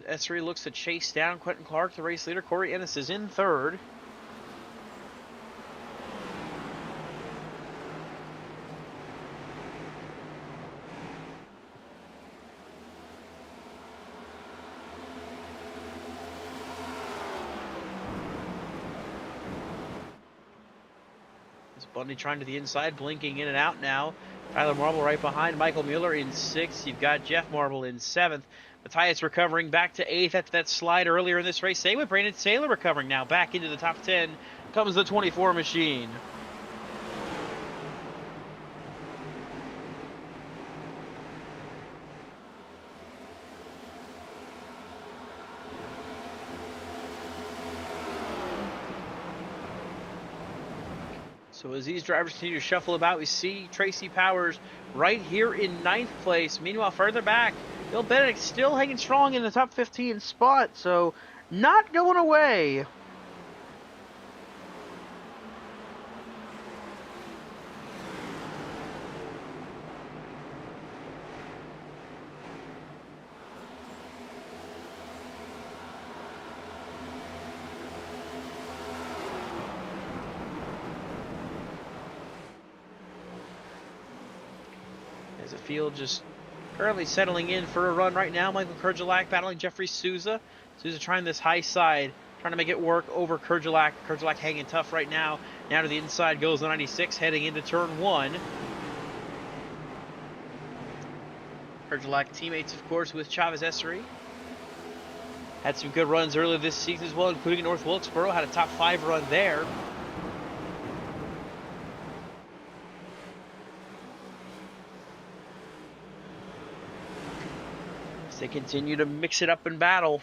Essery looks to chase down Quentin Clark, the race leader. Corey Ennis is in 3rd. Bundy trying to the inside, blinking in and out now. Tyler Marble right behind. Michael Mueller in 6th. You've got Jeff Marble in 7th. Matthias recovering back to 8th after that slide earlier in this race. Same with Brandon Saylor recovering now. Back into the top 10 comes the 24 machine. So as these drivers continue to shuffle about, we see Tracy Powers right here in 9th place. Meanwhile, further back, Bill Benedict still hanging strong in the top 15 spot, so not going away. As the field just currently settling in for a run right now. Michael Kurgelak battling Jeffrey Souza. Souza trying this high side, trying to make it work over Kurgelak. Kurgelak hanging tough right now. Now to the inside goes the 96, heading into turn 1. Kurgelak teammates, of course, with Chavez Essery. Had some good runs earlier this season as well, including at North Wilkesboro. Had a top 5 run there. They continue to mix it up in battle.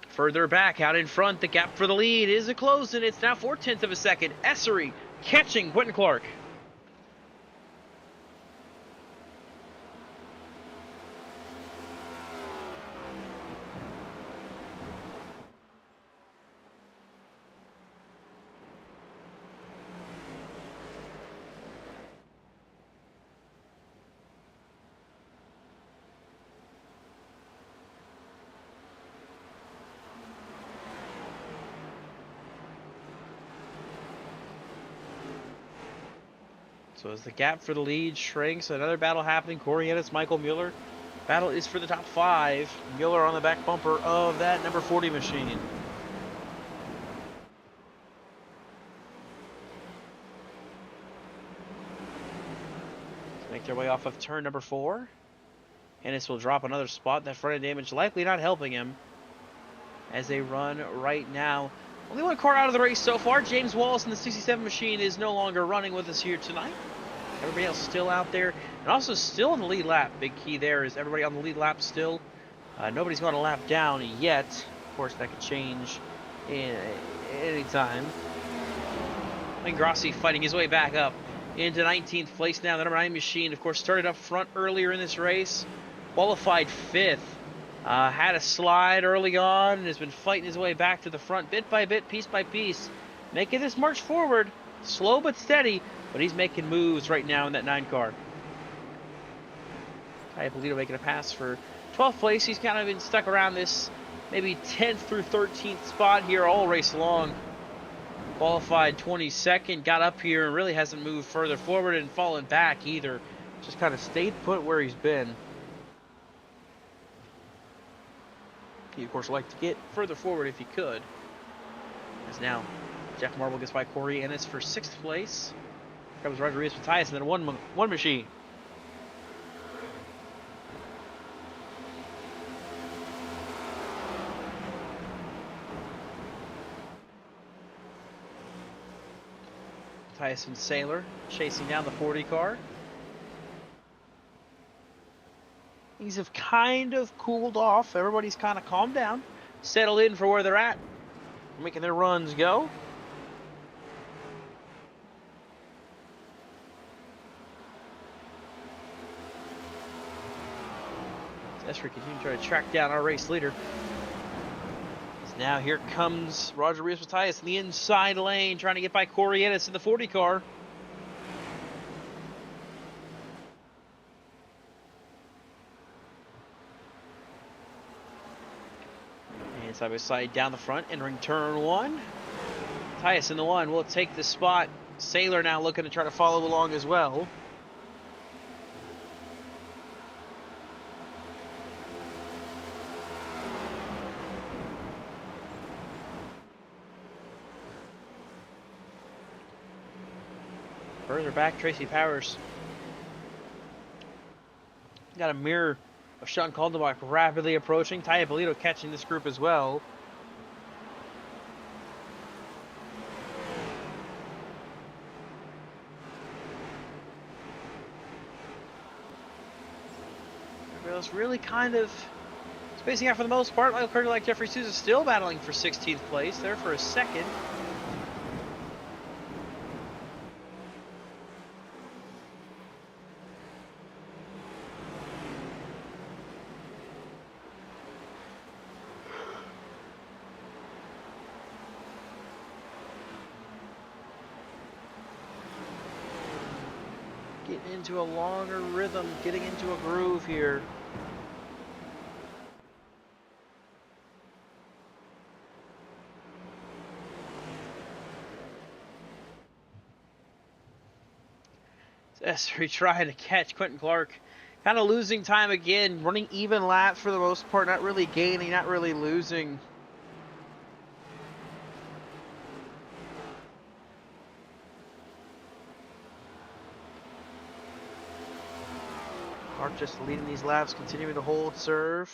Further back, out in front, the gap for the lead is a close, and it's now 4/10 of a second. Essery catching Quentin Clark. So as the gap for the lead shrinks, another battle happening. Corey Ennis, Michael Mueller. Battle is for the top 5. Mueller on the back bumper of that number 40 machine. Let's make their way off of turn number 4. Ennis will drop another spot. That front end damage likely not helping him as they run right now. Only one car out of the race so far. James Wallace in the 67 machine is no longer running with us here tonight. Everybody else still out there And also still on the lead lap. Big key there is everybody on the lead lap still. Nobody's gone a lap down yet. Of course, that could change any time. Grossi fighting his way back up into 19th place now. The number 9 machine, of course, started up front earlier in this race. Qualified 5th. Had a slide early on and has been fighting his way back to the front bit by bit, piece by piece. Making this march forward. Slow but steady, but he's making moves right now in that 9 car. Polito making a pass for 12th place. He's kind of been stuck around this maybe 10th through 13th spot here all race long. Qualified 22nd, got up here and really hasn't moved further forward and fallen back either. Just kind of stayed put where he's been. He, of course, would like to get further forward if he could. As now, Jeff Marble gets by Corey Ennis for 6th place. Here comes Roger Rios Matthias and then one machine. Tyson Saylor chasing down the 40 car. Things have kind of cooled off. Everybody's kind of calmed down, settled in for where they're at, making their runs go. Esri continuing to try to track down our race leader. Now here comes Roger Rios Matthias in the inside lane, trying to get by Corey Ennis in the 40 car. And side by side down the front, entering turn 1. Matthias in the 1 will take the spot. Saylor now looking to try to follow along as well. Further back, Tracy Powers. Got a mirror of Sean Calderbach rapidly approaching. Taya Polito catching this group as well. Everybody's really kind of spacing out for the most part. Michael Carter, like Jeffrey Sousa, still battling for 16th place. There for a second. Getting into a longer rhythm, getting into a groove here. Esri trying to catch Quentin Clark. Kind of losing time again, running even laps for the most part, not really gaining, not really losing. Clark just leading these laps, continuing to hold serve.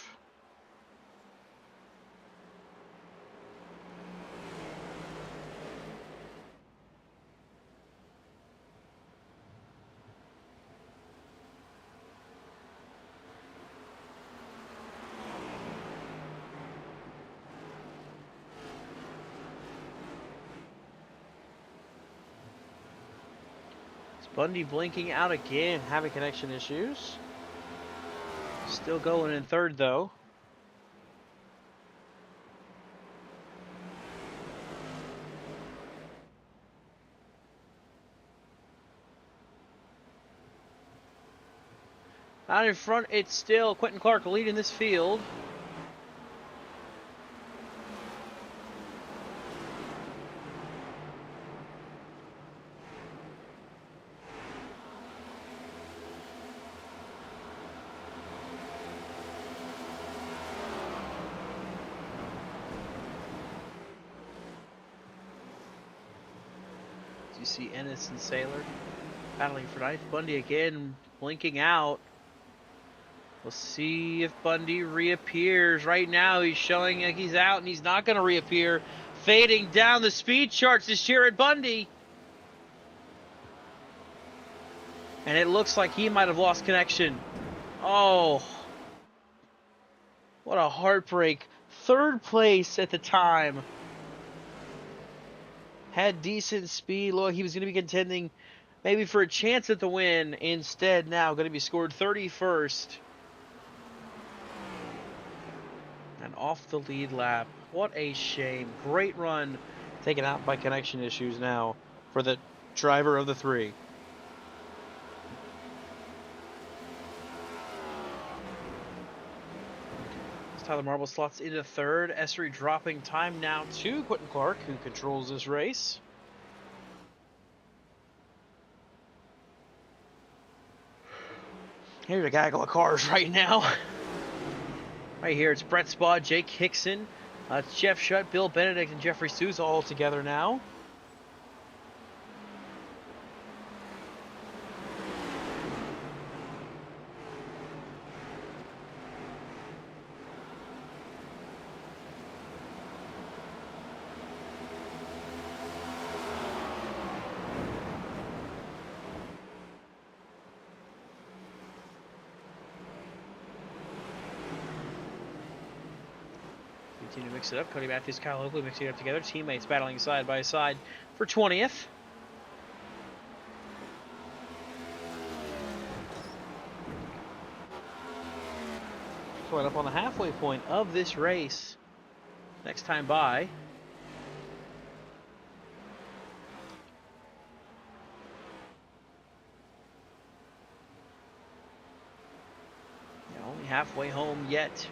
Bundy blinking out again, having connection issues. Still going in third, though. Out in front, it's still Quentin Clark leading this field. You see Ennis and Saylor battling for ninth. Bundy again blinking out. We'll see if Bundy reappears. Right now he's showing like he's out and he's not going to reappear. Fading down the speed charts is Jared Bundy. And it looks like he might have lost connection. Oh, what a heartbreak. Third place at the time. Had decent speed. Look, he was going to be contending maybe for a chance at the win. Instead, now going to be scored 31st. And off the lead lap. What a shame. Great run. Taken out by connection issues now for the driver of the three. Tyler Marble slots into third. Essery dropping time now to Quentin Clark, who controls this race. Here's a gaggle of cars right now. Right here, it's Brett Spaw, Jake Hickson, it's Jeff Shutt, Bill Benedict, and Jeffrey Souza all together now. Continue to mix it up. Cody Matthews, Kyle Oakley mixing it up together. Teammates battling side by side for 20th. Going up on the halfway point of this race. Next time by. Only halfway home yet.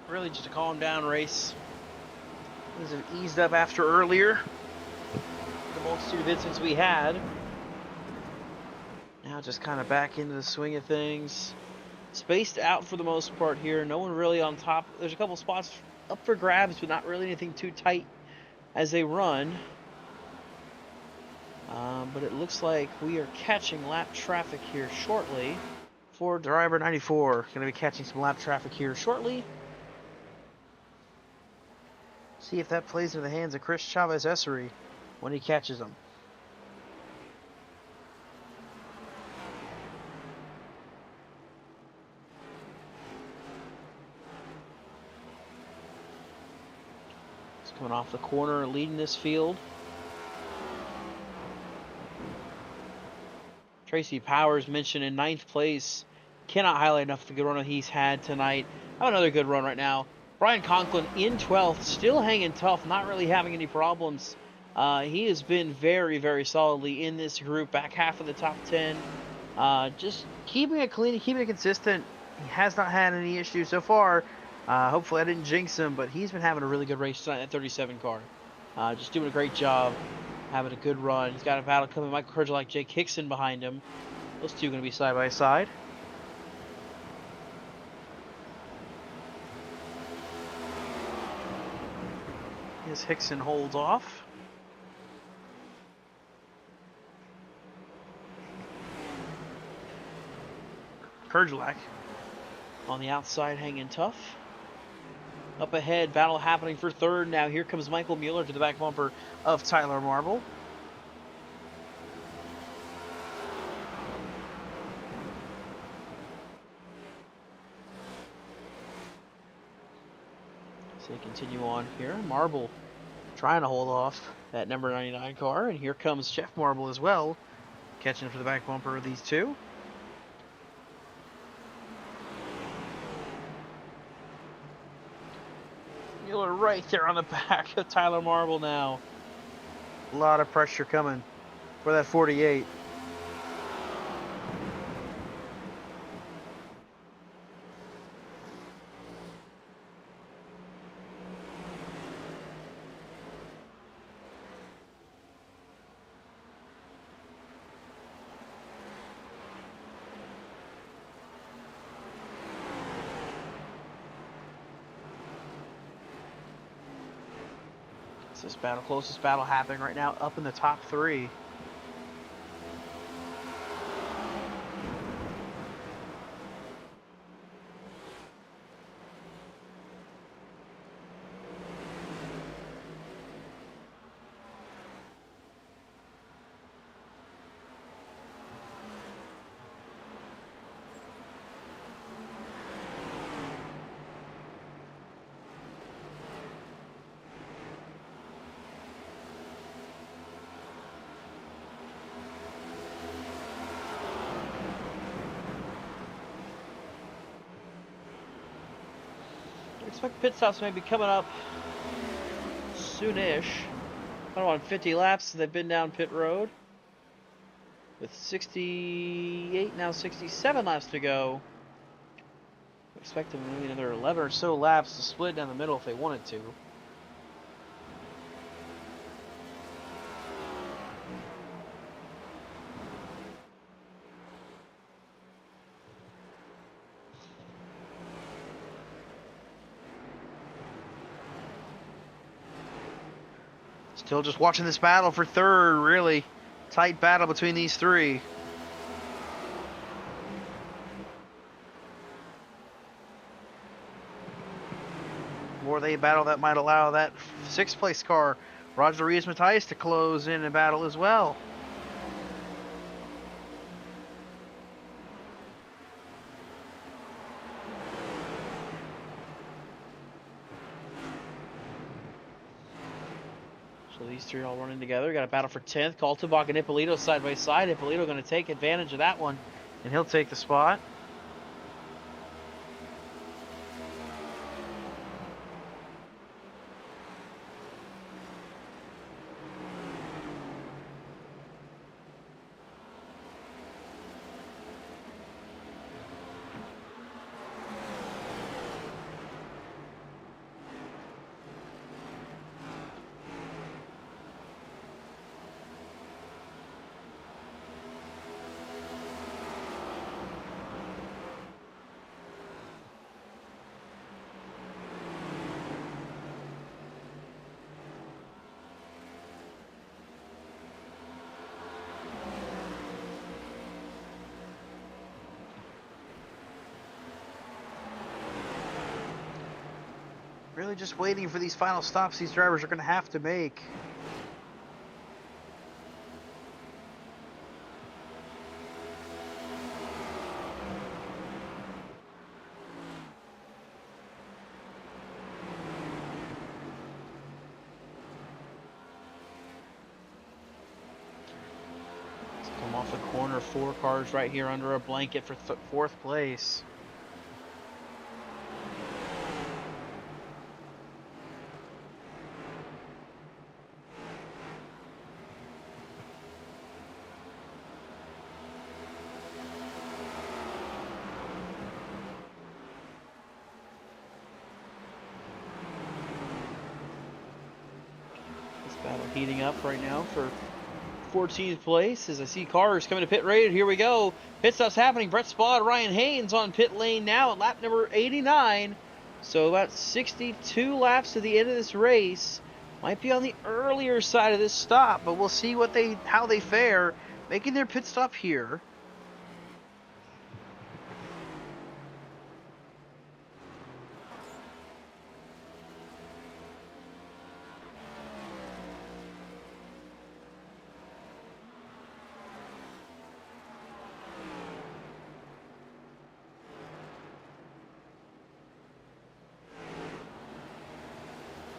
Really just a calm down race. Things have eased up after earlier. The multitude of incidents we had. Now just kind of back into the swing of things. Spaced out for the most part here. No one really on top. There's a couple spots up for grabs, but not really anything too tight as they run. But it looks like we are catching lap traffic here shortly. For driver 94, going to be catching some lap traffic here shortly. See if that plays into the hands of Chris Chavez Essery when he catches them. He's coming off the corner, leading this field. Tracy Powers mentioned in 9th place. Cannot highlight enough the good run he's had tonight. Have another good run right now. Brian Conklin in 12th, still hanging tough, not really having any problems. He has been very, very solidly in this group, back half of the top 10. Just keeping it clean, keeping it consistent. He has not had any issues so far. Hopefully I didn't jinx him, but he's been having a really good race tonight at 37 car. Just doing a great job, having a good run. He's got a battle coming, Michael Kerjelak, Jake Hickson behind him. Those two are going to be side by side. As Hickson holds off. Kerjelak on the outside hanging tough. Up ahead, battle happening for third now. Here comes Michael Mueller to the back bumper of Tyler Marble. So they continue on here. Marble trying to hold off that number 99 car. And here comes Jeff Marble as well, catching up to the back bumper of these two. Mueller right there on the back of Tyler Marble now. A lot of pressure coming for that 48. This battle, closest battle happening right now, up in the top 3. I expect pit stops may be coming up soonish. I don't want 50 laps. They've been down pit road with 68, now 67 laps to go. I expect them maybe another 11 or so laps to split down the middle if they wanted to. Still just watching this battle for third, really tight battle between these 3. More they battle, that might allow that 6th place car, Roger Rees-Matthias, to close in a battle as well. So these 3 all running together. Got a battle for 10th. Kaltenbach and Ippolito side by side. Ippolito going to take advantage of that one, and he'll take the spot. Really just waiting for these final stops these drivers are going to have to make. Let's come off the corner, 4 cars right here under a blanket for 4th place. Battle heating up right now for 14th place as I see cars coming to pit raid. Here we go. Pit stop's happening. Brett Spaulding, Ryan Haynes on pit lane now at lap number 89. So about 62 laps to the end of this race. Might be on the earlier side of this stop, but we'll see how they fare making their pit stop here.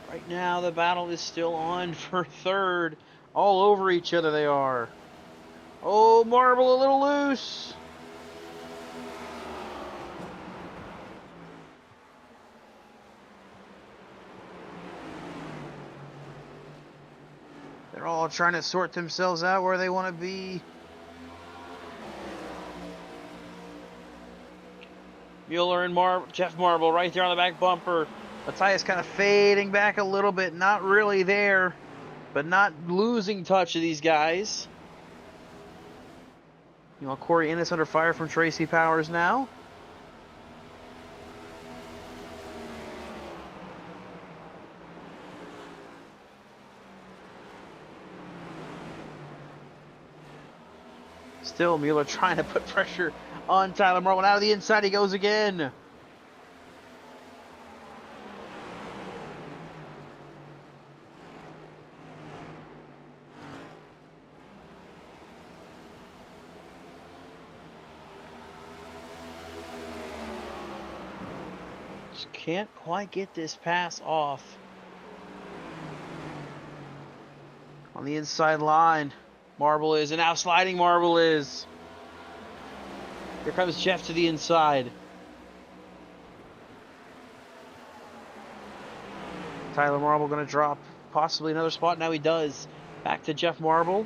Right now, the battle is still on for third. All over each other they are. Oh, Marble a little loose. They're all all trying to sort themselves out where they want to be. Mueller and Jeff Marble right there on the back bumper. Matthias kind of fading back a little bit. Not really there, but not losing touch of these guys. You know, Corey Ennis under fire from Tracy Powers now. Still, Mueller trying to put pressure on Tyler Marble. Out of the inside he goes again. Just can't quite get this pass off. On the inside line, Marble is, and now sliding Marble is. Here comes Jeff to the inside. Tyler Marble going to drop possibly another spot. Now he does. Back to Jeff Marble.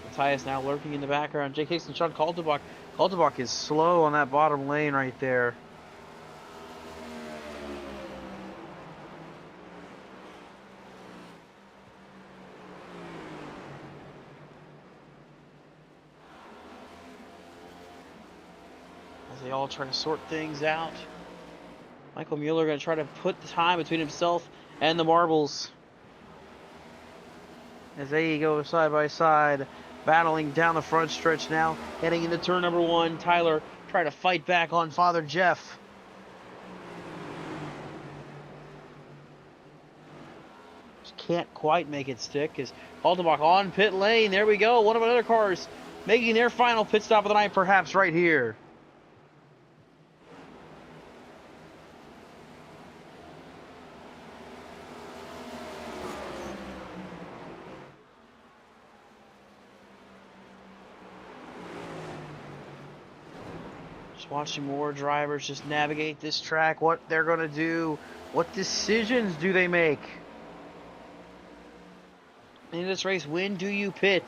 Matthias now lurking in the background. Jake Hicks and Sean Kaltenbach. Kaltenbach is slow on that bottom lane right there. As they all try to sort things out. Michael Mueller going to try to put the time between himself and the marbles. As they go side by side. Battling down the front stretch now. Heading into turn number 1. Tyler trying to fight back on Father Jeff. Just can't quite make it stick. As Kaltenbach on pit lane. There we go. One of our other cars making their final pit stop of the night, perhaps right here. Watching more drivers just navigate this track, what they're going to do, what decisions do they make? In this race, when do you pit?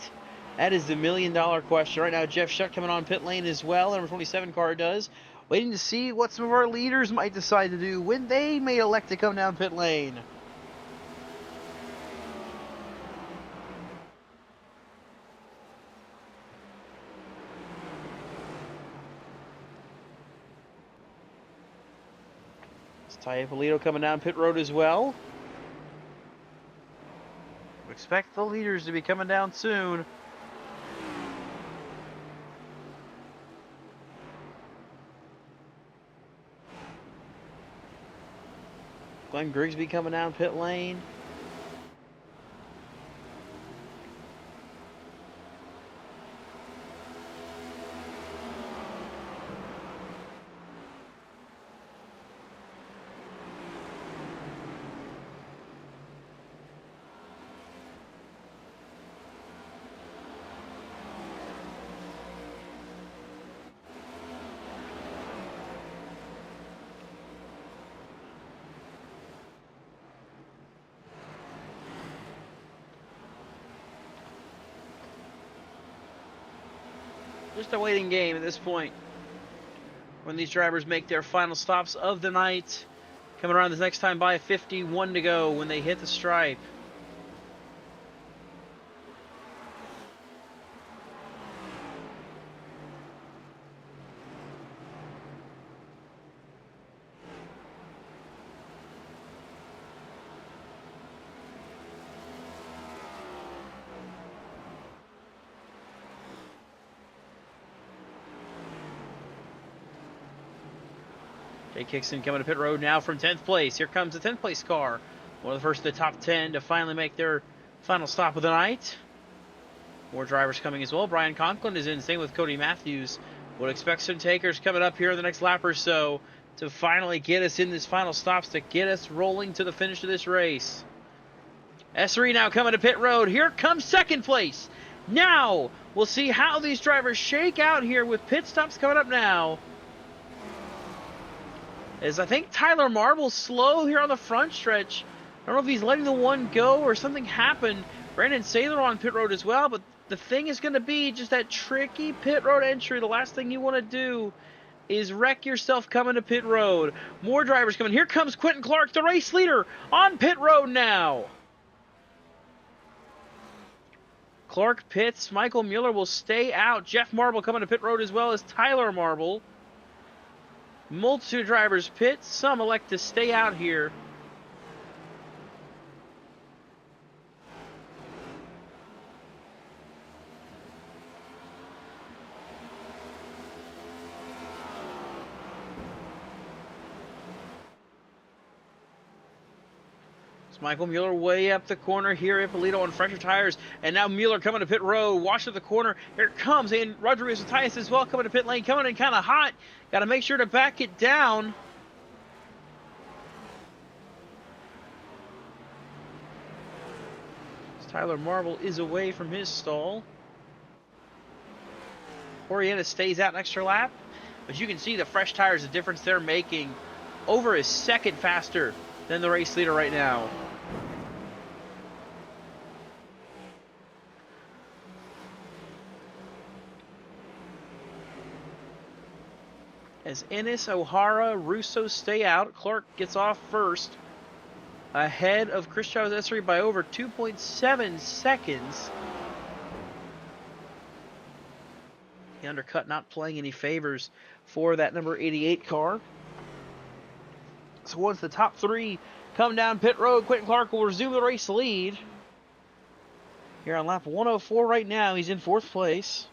That is the million-dollar question. Right now, Jeff Shutt coming on pit lane as well. The number 27 car does. Waiting to see what some of our leaders might decide to do when they may elect to come down pit lane. Ty Ippolito coming down pit road as well. We expect the leaders to be coming down soon. Glenn Grigsby coming down pit lane. Just a waiting game at this point. When these drivers make their final stops of the night. Coming around this next time by 51 to go when they hit the stripe. Jake Hickson coming to pit road now from 10th place. Here comes the 10th place car. One of the first of the top 10 to finally make their final stop of the night. More drivers coming as well. Brian Conklin is in. Same with Cody Matthews. Would expect some takers coming up here in the next lap or so to finally get us in this final stops, to get us rolling to the finish of this race. S3 now coming to pit road. Here comes 2nd place. Now we'll see how these drivers shake out here with pit stops coming up now. As I think Tyler Marble's slow here on the front stretch. I don't know if he's letting the one go or something happened. Brandon Saylor on pit road as well, but the thing is going to be just that tricky pit road entry. The last thing you want to do is wreck yourself coming to pit road. More drivers coming. Here comes Quentin Clark, the race leader, on pit road now. Clark pits. Michael Mueller will stay out. Jeff Marble coming to pit road as well as Tyler Marble. Multitude of drivers pit. Some elect to stay out here. Michael Mueller way up the corner here. Ippolito on fresher tires. And now Mueller coming to pit road. Wash up the corner. Here it comes. And Rodriguez Matthias as well coming to pit lane. Coming in kind of hot. Got to make sure to back it down. Tyler Marble is away from his stall. Oriana stays out an extra lap. But you can see the fresh tires, the difference they're making. Over a second faster than the race leader right now. As Ennis, O'Hara, Russo stay out. Clark gets off first. Ahead of Chris Chavez Esri by over 2.7 seconds. The undercut not playing any favors for that number 88 car. So once the top three come down pit road, Quentin Clark will resume the race lead. Here on lap 104 right now, he's in 4th place.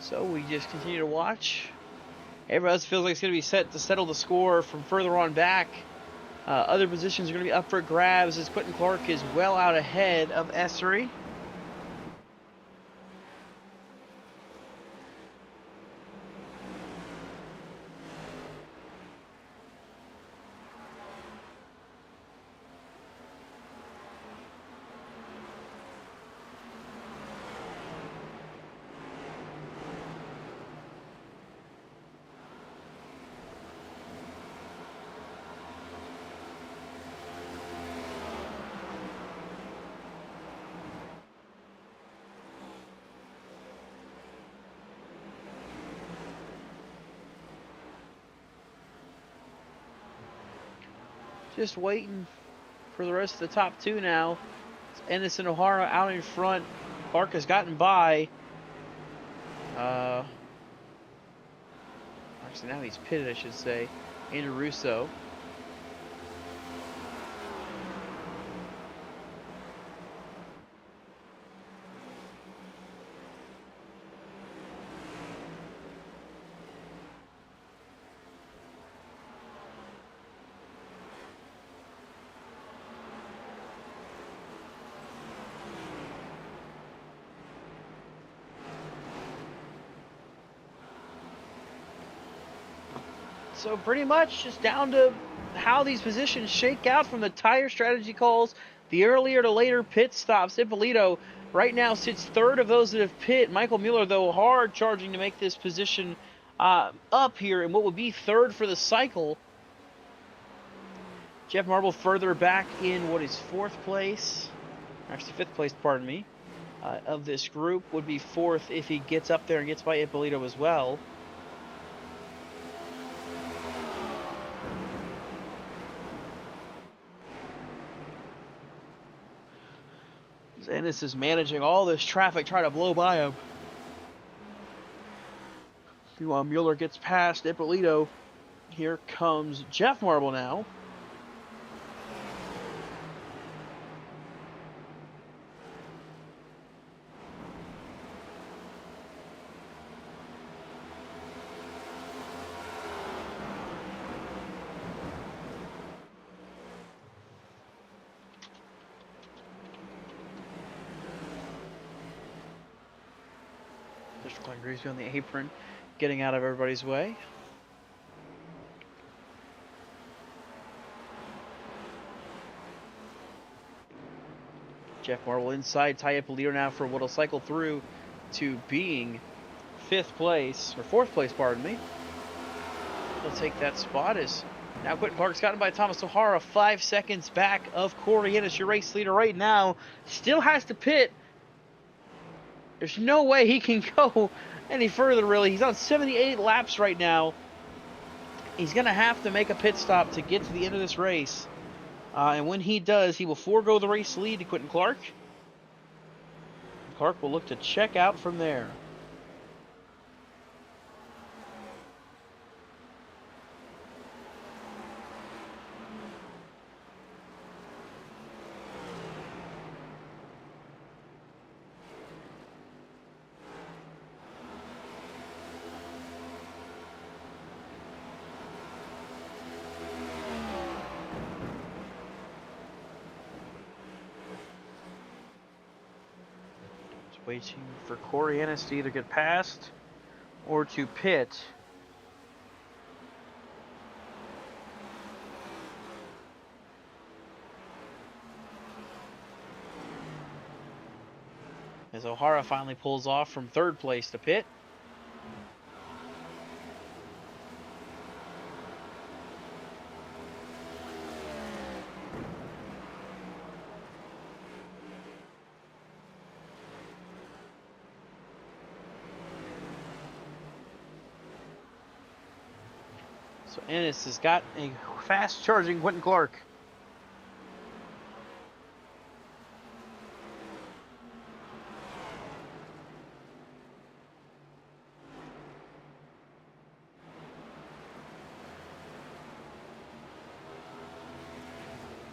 So we just continue to watch. Everybody else feels like it's going to be set to settle the score from further on back. Other positions are going to be up for grabs as Quentin Clark is well out ahead of Esri. Just waiting for the rest of the top two now. It's Ennis and O'Hara out in front. Clark has gotten by. Actually, now he's pitted, I should say. Andrew Russo. So pretty much just down to how these positions shake out from the tire strategy calls, the earlier to later pit stops. Ippolito right now sits 3rd of those that have pit. Michael Mueller, though, hard charging to make this position up here in what would be 3rd for the cycle. Jeff Marble further back in what is 4th place. Actually, 5th place, pardon me, of this group. Would be 4th if he gets up there and gets by Ippolito as well. Ennis is managing all this traffic, trying to blow by him. Meanwhile, Mueller gets past Ippolito. Here comes Jeff Marble now. Glenn Greasy on the apron, getting out of everybody's way. Jeff Marble inside, tie up a leader now for what'll cycle through to being 5th place, or 4th place, pardon me. He'll take that spot as now Quentin Clark's gotten by Thomas O'Hara, 5 seconds back of Corey Ennis, your race leader right now. Still has to pit. There's no way he can go any further, really. He's on 78 laps right now. He's going to have to make a pit stop to get to the end of this race. And when he does, he will forego the race lead to Quentin Clark. Clark will look to check out from there. Waiting for Corey Ennis to either get past or to pit. As O'Hara finally pulls off from 3rd place to pit. So Ennis has got a fast charging Quentin Clark.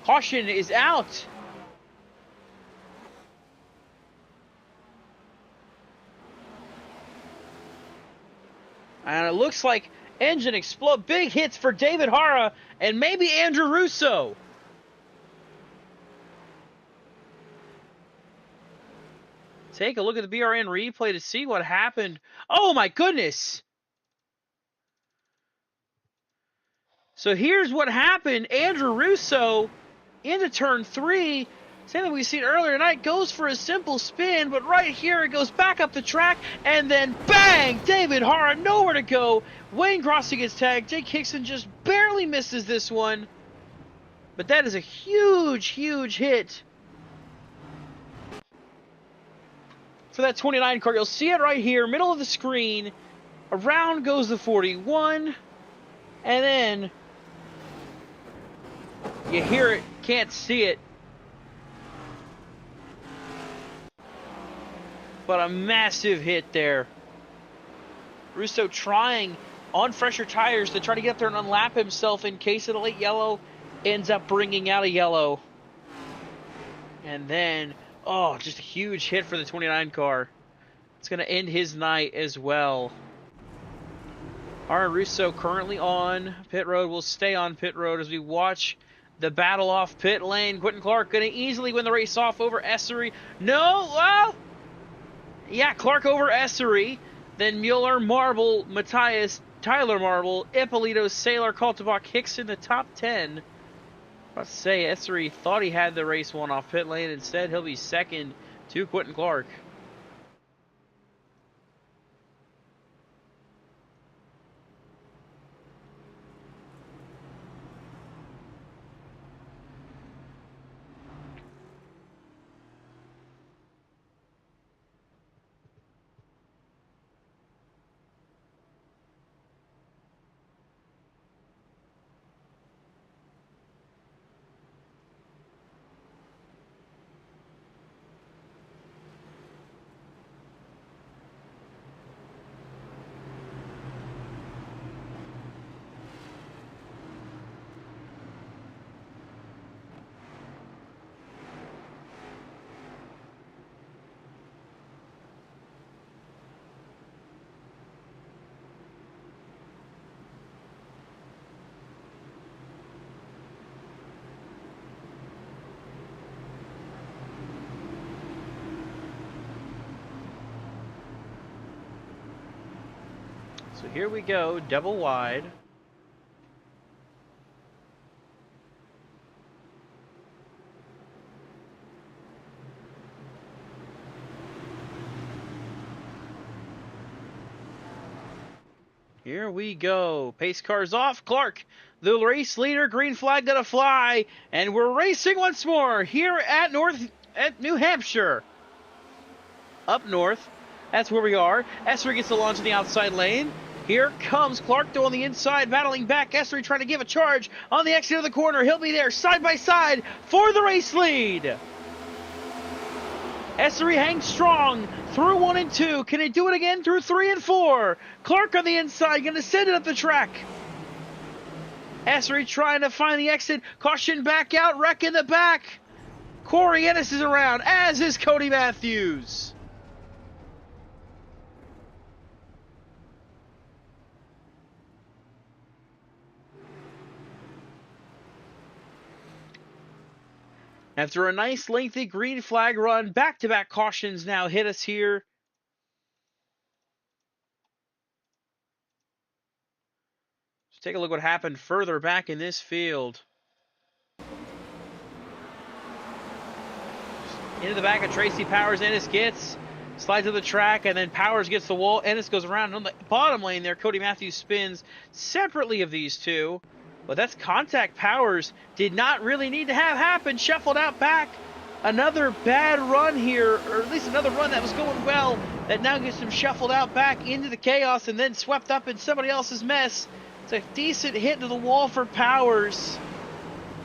Caution is out. And it looks like engine explode. Big hits for David Hara and maybe Andrew Russo. Take a look at the BRN replay to see what happened. Oh my goodness. So here's what happened. Andrew Russo into turn 3. Same thing we seen earlier tonight. Goes for a simple spin, but right here it goes back up the track, and then bang! David Hara, nowhere to go. Wayne Grossi gets tagged. Jake Hickson just barely misses this one. But that is a huge, huge hit for that 29 car. You'll see it right here, middle of the screen. Around goes the 41, and then you hear it, can't see it. But a massive hit there. Russo trying on fresher tires to try to get up there and unlap himself in case of the late yellow. Ends up bringing out a yellow. And then, oh, just a huge hit for the 29 car. It's going to end his night as well. Aaron Russo currently on pit road. Will stay on pit road as we watch the battle off pit lane. Quentin Clark going to easily win the race off over Essery. No, well, yeah, Clark over Essery. Then Mueller, Marble, Matthias, Tyler Marble, Ippolito, Saylor, Kaltenbach, Hickson, the top 10. About to say, Essery thought he had the race won off pit lane. Instead, he'll be second to Quentin Clark. So here we go, double wide. Here we go. Pace car's off. Clark, the race leader, green flag gonna fly, and we're racing once more here at New Hampshire. Up north, that's where we are. Essery gets the launch in the outside lane. Here comes Clark on the inside, battling back. Essery trying to give a charge on the exit of the corner. He'll be there side by side for the race lead. Essery hangs strong through 1 and 2. Can he do it again through 3 and 4? Clark on the inside, going to send it up the track. Essery trying to find the exit. Caution back out, wreck in the back. Corey Ennis is around, as is Cody Matthews. After a nice lengthy green flag run, back-to-back cautions now hit us here. Let's take a look what happened further back in this field. Into the back of Tracy Powers, Ennis gets, slides to the track, and then Powers gets the wall. Ennis goes around on the bottom lane there. Cody Matthews spins separately of these two. But that's contact Powers did not really need to have happen. Shuffled out back. Another bad run here, or at least another run that was going well, that now gets him shuffled out back into the chaos and then swept up in somebody else's mess. It's a decent hit to the wall for Powers.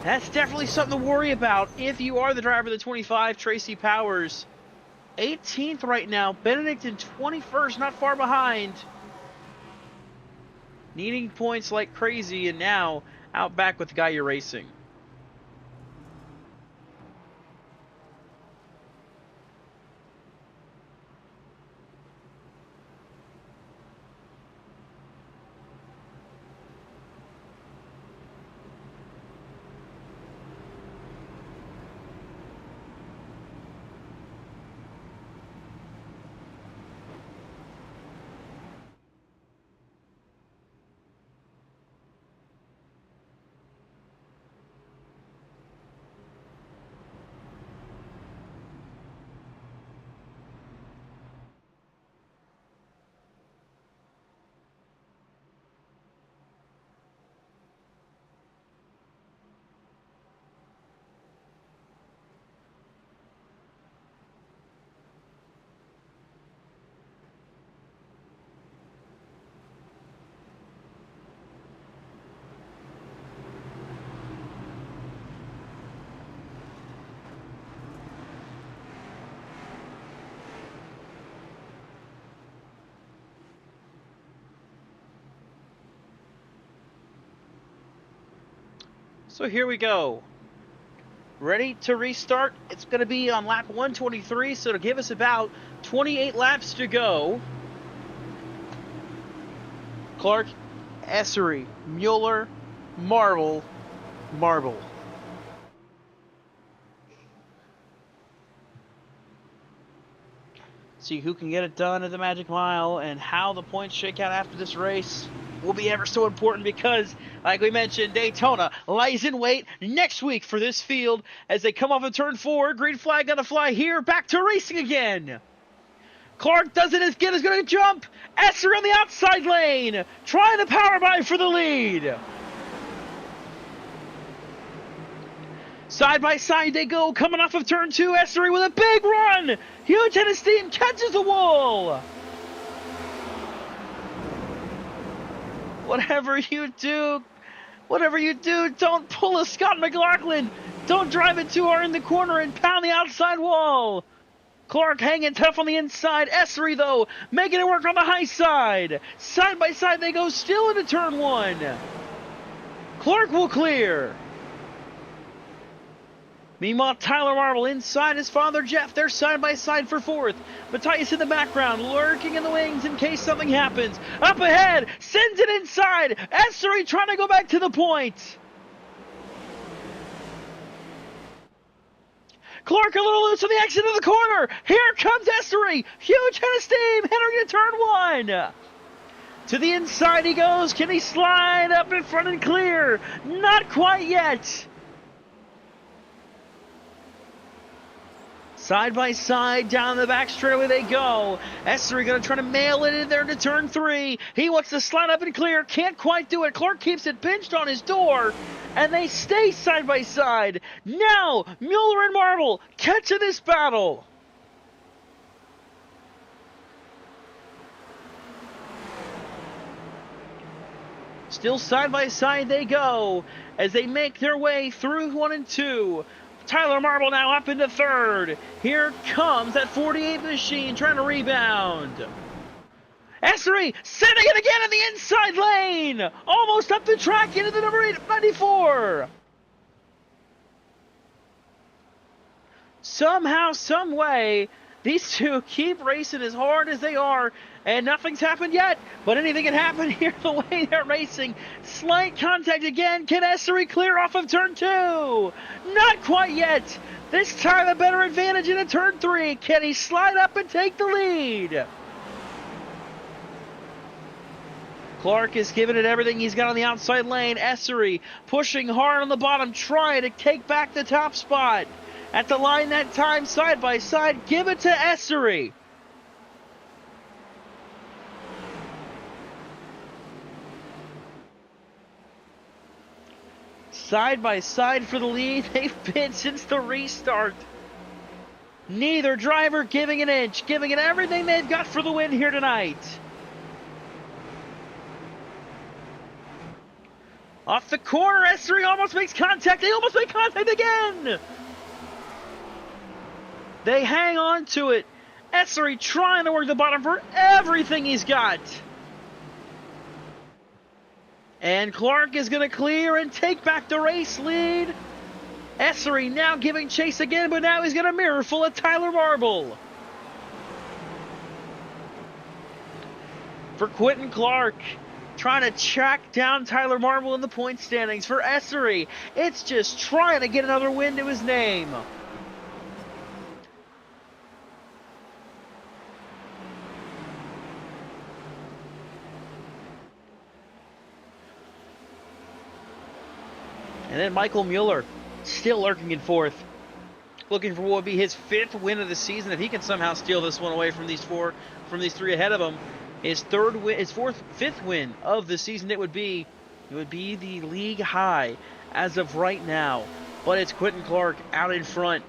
That's definitely something to worry about if you are the driver of the 25, Tracy Powers. 18th right now. Benedict in 21st, not far behind. Needing points like crazy, and now out back with the guy you're racing. So here we go. Ready to restart. It's going to be on lap 123, so it'll give us about 28 laps to go. Clark, Essery, Mueller, Marble. See who can get it done at the Magic Mile, and how the points shake out after this race will be ever so important because, like we mentioned, Daytona lies in wait next week for this field as they come off of turn 4. Green flag gonna fly here. Back to racing again. Clark doesn't as good as gonna jump. Esser on the outside lane, trying to power by for the lead. Side by side they go, coming off of turn 2. Essery with a big run. Huge head of steam, catches the wall. Whatever you do, don't pull a Scott McLaughlin. Don't drive it too hard in the corner and pound the outside wall. Clark hanging tough on the inside. Essery, though, making it work on the high side. Side by side they go, still into turn 1. Clark will clear. Meanwhile, Tyler Marble inside his father Jeff. They're side by side for 4th. Matthias in the background, lurking in the wings in case something happens. Up ahead, sends it inside. Essery trying to go back to the point. Clark a little loose on the exit of the corner. Here comes Essery. Huge head of steam, entering into turn 1. To the inside he goes. Can he slide up in front and clear? Not quite yet. Side by side, down the back straightaway they go. Essery going to try to mail it in there to turn 3. He wants to slide up and clear. Can't quite do it. Clark keeps it pinched on his door. And they stay side by side. Now, Mueller and Marble catching this battle. Still side by side they go as they make their way through 1 and 2. Tyler Marble now up into 3rd. Here comes that 48 machine trying to rebound. Essery sending it again in the inside lane. Almost up the track into the number 94. Somehow, some way, these two keep racing as hard as they are, and nothing's happened yet, but anything can happen here the way they're racing. Slight contact again. Can Essery clear off of turn 2? Not quite yet. This time a better advantage into turn 3. Can he slide up and take the lead? Clark is giving it everything he's got on the outside lane. Essery pushing hard on the bottom, trying to take back the top spot. At the line that time, side by side, give it to Essery. Side by side for the lead. They've been since the restart. Neither driver giving an inch, giving it everything they've got for the win here tonight. Off the corner, Essery almost makes contact. They almost make contact again. They hang on to it. Essery trying to work the bottom for everything he's got. And Clark is going to clear and take back the race lead. Essery now giving chase again, but now he's got a mirror full of Tyler Marble. For Quentin Clark, trying to track down Tyler Marble in the point standings. For Essery, it's just trying to get another win to his name. And then Michael Mueller, still lurking in 4th. Looking for what would be his 5th win of the season. If he can somehow steal this one away from these 3 ahead of him. His 5th win of the season it would be the league high as of right now. But it's Quentin Clark out in front.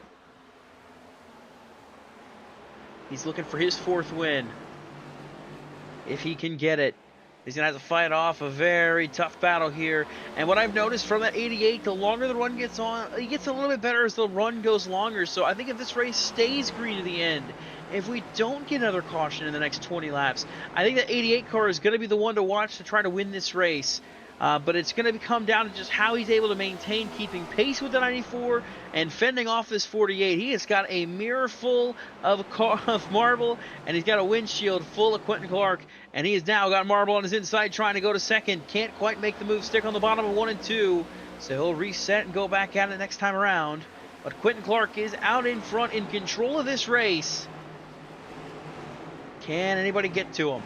He's looking for his 4th win. If he can get it. He's going to have to fight off a very tough battle here. And what I've noticed from that 88, the longer the run gets on, he gets a little bit better as the run goes longer. So I think if this race stays green to the end, if we don't get another caution in the next 20 laps, I think that 88 car is going to be the one to watch to try to win this race. But it's going to come down to just how he's able to maintain keeping pace with the 94 and fending off this 48. He has got a mirror full of Marble, and he's got a windshield full of Quentin Clark, and he has now got Marble on his inside trying to go to 2nd. Can't quite make the move, stick on the bottom of 1 and 2, so he'll reset and go back at it next time around. But Quentin Clark is out in front in control of this race. Can anybody get to him?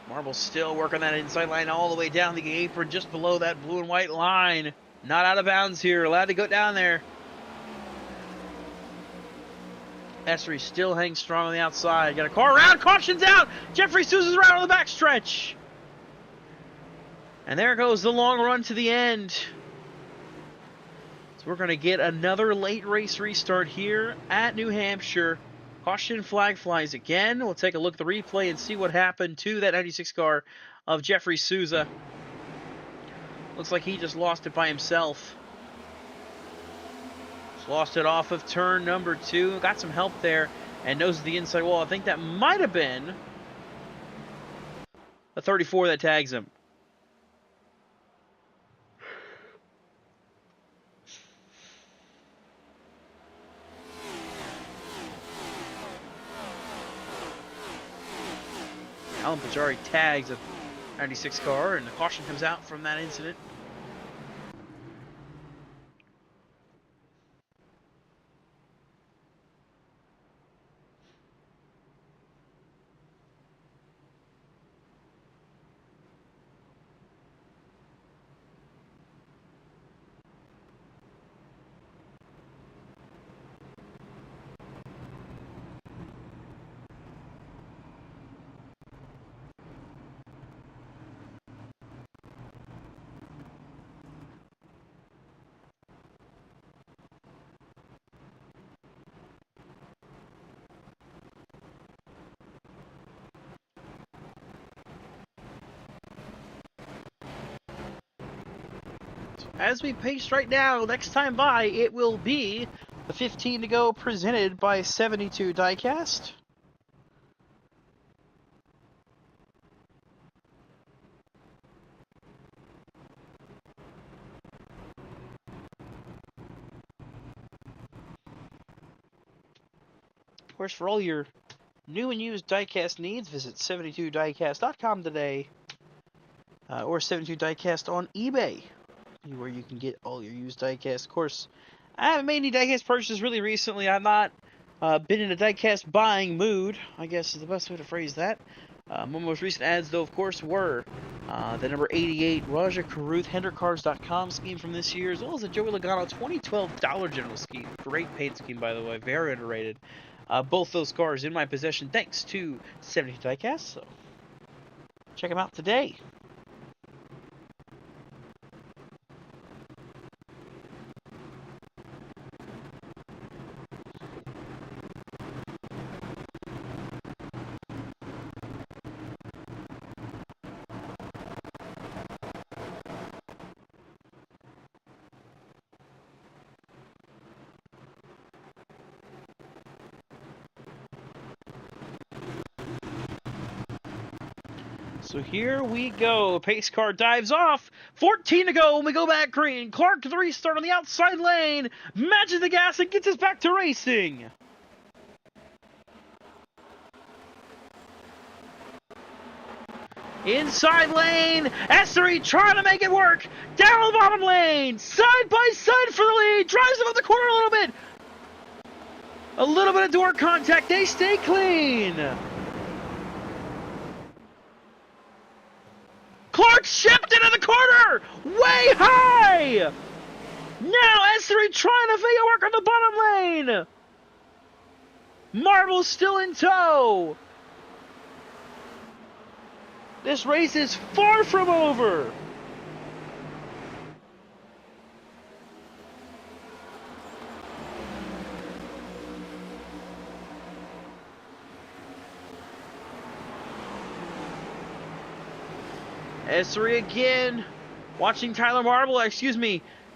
Marble still working that inside line all the way down the apron, just below that blue and white line. Not out of bounds here, allowed to go down there. Essery still hangs strong on the outside. Got a car around, caution's out. Jeffrey Sousa's around on the backstretch. And there goes the long run to the end. So we're going to get another late race restart here at New Hampshire. Caution flag flies again. We'll take a look at the replay and see what happened to that 96 car of Jeffrey Sousa. Looks like he just lost it by himself. Just lost it off of turn number 2. Got some help there and noses the inside wall. I think that might have been a 34 that tags him. Alan Pajari tags a 96 car, and the caution comes out from that incident. as we pace right now, next time by, it will be the 15 to go presented by 72 Diecast. Of course, for all your new and used diecast needs, visit 72diecast.com today, or 72 Diecast on eBay, where you can get all your used diecast. Of course, I haven't made any diecast purchases really recently. I'm not been in a diecast buying mood, I guess is the best way to phrase that. My most recent ads, though, of course, were the number 88 Raja Karuth HenderCars.com scheme from this year, as well as the Joey Logano 2012 Dollar General scheme. Great paint scheme, by the way. Very underrated. Both those cars in my possession thanks to 72 Diecast, so check them out today. So here we go. Pace car dives off. 14 to go when we go back green. Clark to the restart on the outside lane. Matches the gas and gets us back to racing. Inside lane. Essery trying to make it work. Down the bottom lane. Side by side for the lead. Drives above the corner a little bit. A little bit of door contact. They stay clean. Clark shipped into the corner! Way high! Now Essery trying to make it work on the bottom lane! Marble still in tow! This race is far from over! Essery again, watching Tyler Marble,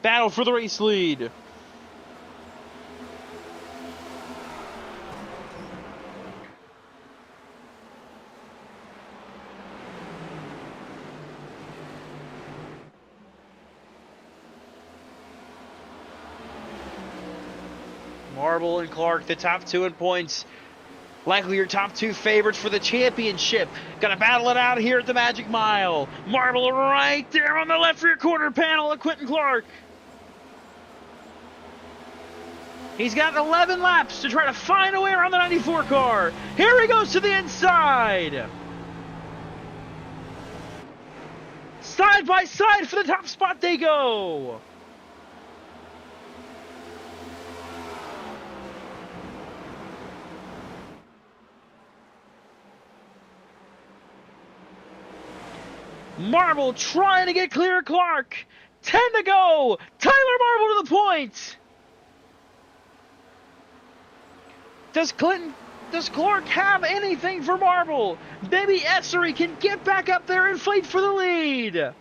battle for the race lead. Marble and Clark, the top two in points. Likely your top two favorites for the championship. Gonna battle it out here at the Magic Mile. Marble right there on the left rear quarter panel of Quentin Clark. He's got 11 laps to try to find a way around the 94 car. Here he goes to the inside. Side by side for the top spot they go. Marble trying to get clear of Clark. 10 to go. Tyler Marble to the point. Does Clark have anything for Marble? Maybe Essery can get back up there and fight for the lead.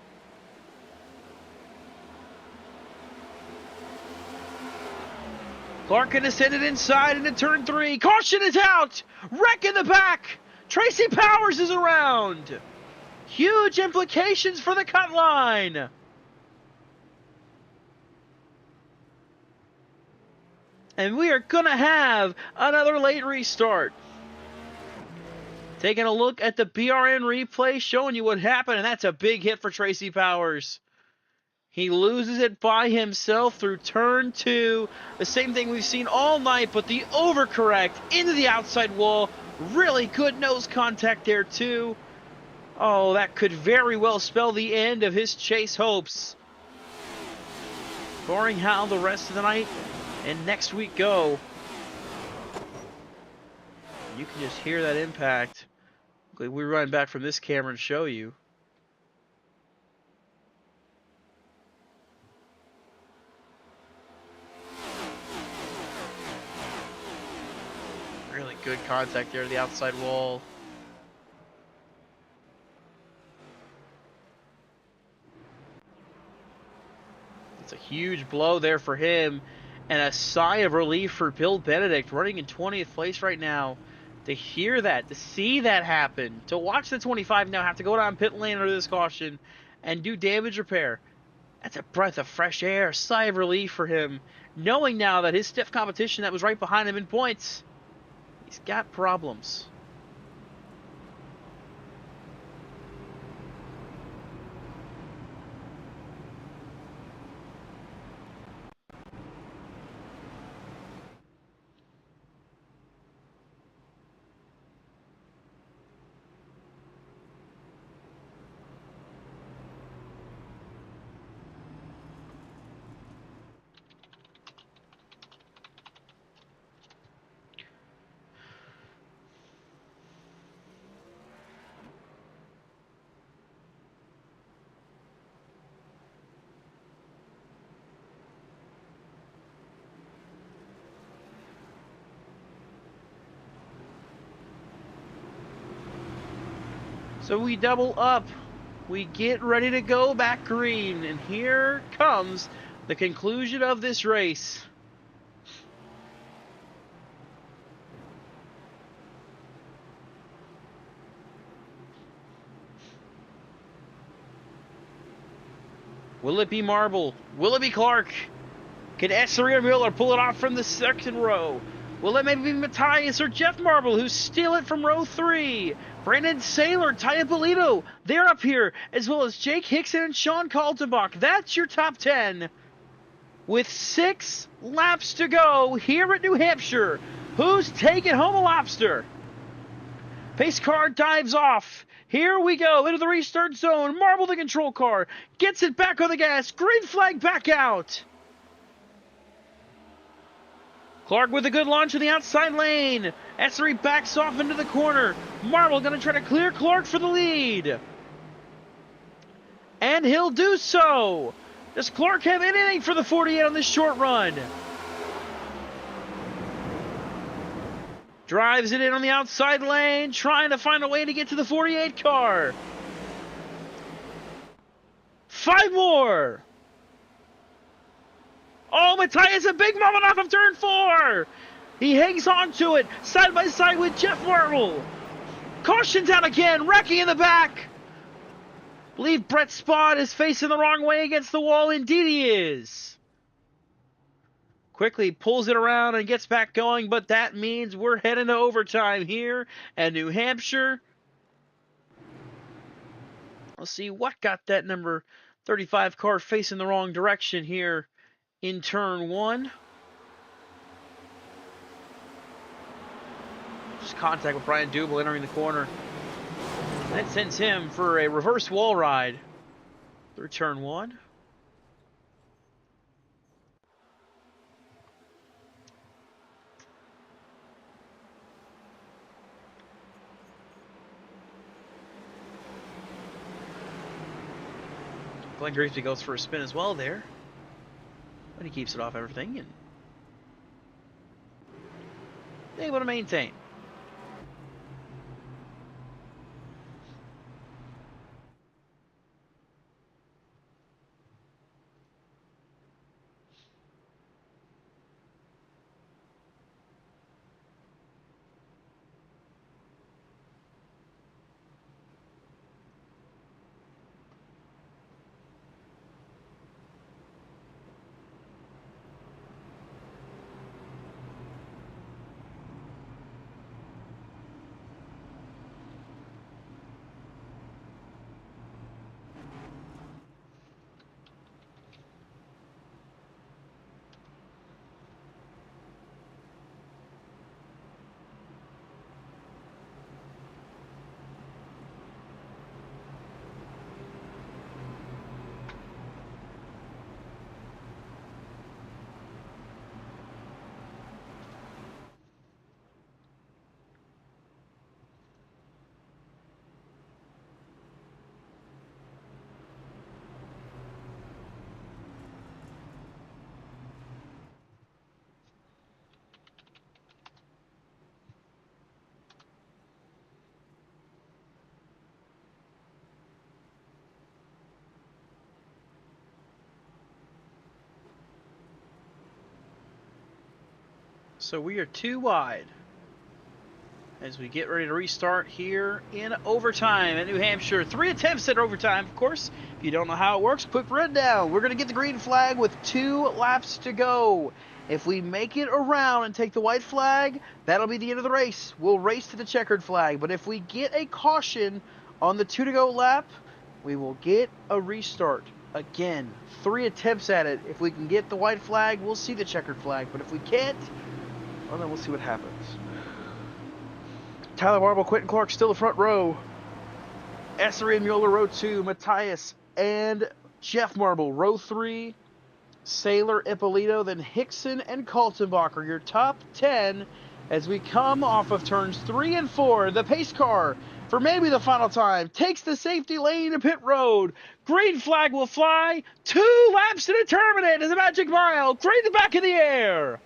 Clark can ascend it inside into turn 3. Caution is out. Wreck in the back. Tracy Powers is around. Huge implications for the cut line. And we are going to have another late restart. Taking a look at the BRN replay, showing you what happened, and that's a big hit for Tracy Powers. He loses it by himself through turn 2. The same thing we've seen all night, but the overcorrect into the outside wall. Really good nose contact there, too. Oh, that could very well spell the end of his chase hopes. Boring how the rest of the night and next week go. You can just hear that impact. We run back from this camera and show you. Really good contact there to the outside wall. huge blow there for him, and a sigh of relief for Bill Benedict, running in 20th place right now. To hear that, to see that happen, to watch the 25 now have to go down pit lane under this caution and do damage repair. That's a breath of fresh air, a sigh of relief for him, knowing now that his stiff competition that was right behind him in points, he's got problems. So we double up. We get ready to go back green. And here comes the conclusion of this race. Will it be Marble? Will it be Clark? Can Essery or Miller pull it off from the second row? Will it maybe be Matthias or Jeff Marble who steal it from row 3? Brandon Saylor, Ty Polito, they're up here, as well as Jake Hickson and Sean Kaltenbach. That's your top 10. With 6 laps to go here at New Hampshire, who's taking home a lobster? Pace car dives off. Here we go into the restart zone. Marble, the control car, gets it back on the gas. Green flag back out. Clark with a good launch in the outside lane. Essery backs off into the corner. Marble going to try to clear Clark for the lead. And he'll do so. Does Clark have anything for the 48 on this short run? Drives it in on the outside lane, trying to find a way to get to the 48 car. 5 more. Oh, Matthias, a big moment off of turn 4. He hangs on to it, side by side with Jeff Marble. Caution's out again, wrecking in the back. Believe Brett Spot is facing the wrong way against the wall. Indeed he is. Quickly pulls it around and gets back going, but that means we're heading to overtime here at New Hampshire. Let's see what got that number 35 car facing the wrong direction here in turn 1. Just contact with Brian Dubel entering the corner. That sends him for a reverse wall ride through turn 1. Glenn Grigsby goes for a spin as well there. But he keeps it off everything and able to maintain. So we are 2 wide as we get ready to restart here in overtime at New Hampshire. 3 attempts at overtime, of course. If you don't know how it works, quick rundown. We're going to get the green flag with 2 laps to go. If we make it around and take the white flag, that'll be the end of the race. We'll race to the checkered flag. But if we get a caution on the 2 to go lap, we will get a restart. Again, 3 attempts at it. If we can get the white flag, we'll see the checkered flag. But if we can't, well, then we'll see what happens. Tyler Marble, Quentin Clark still the front row. Essery and Mueller, row 2. Matthias and Jeff Marble, row 3. Saylor, Ippolito, then Hickson and Kaltenbacher, your top 10 as we come off of turns 3 and 4. The pace car, for maybe the final time, takes the safety lane to pit road. Green flag will fly. 2 laps to determine it as a magic mile. Green the back in the air.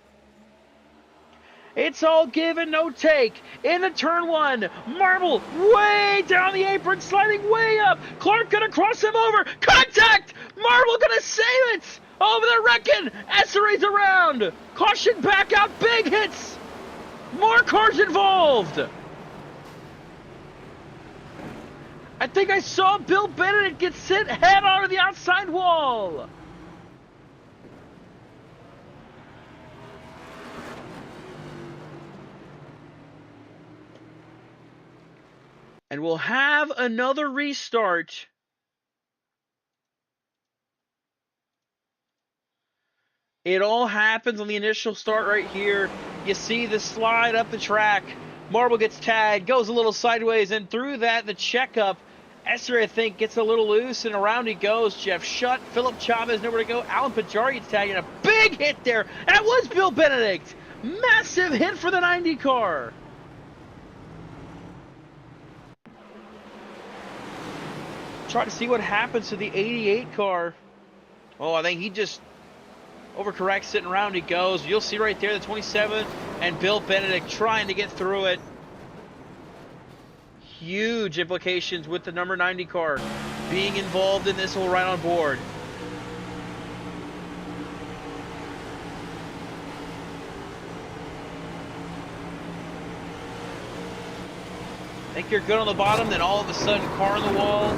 It's all give and no take. In the turn 1, Marble way down the apron, sliding way up. Clark gonna cross him over. Contact! Marble gonna save it! Over the wrecking! Essery's around! Caution back out, big hits! More cars involved! I think I saw Bill Benedict get sent head on to the outside wall! And we'll have another restart. It all happens on the initial start right here. You see the slide up the track. Marble gets tagged, goes a little sideways, and through that, the checkup. Esser, I think, gets a little loose, and around he goes. Jeff Shutt, Philip Chavez, nowhere to go. Alan Pajari gets tagged, and a big hit there. That was Bill Benedict. Massive hit for the 90 car. Try to see what happens to the 88 car. Oh, I think he just overcorrects, sitting around he goes. You'll see right there the 27 and Bill Benedict trying to get through it. Huge implications with the number 90 car being involved in this whole ride on board. Think you're good on the bottom, then all of a sudden car on the wall.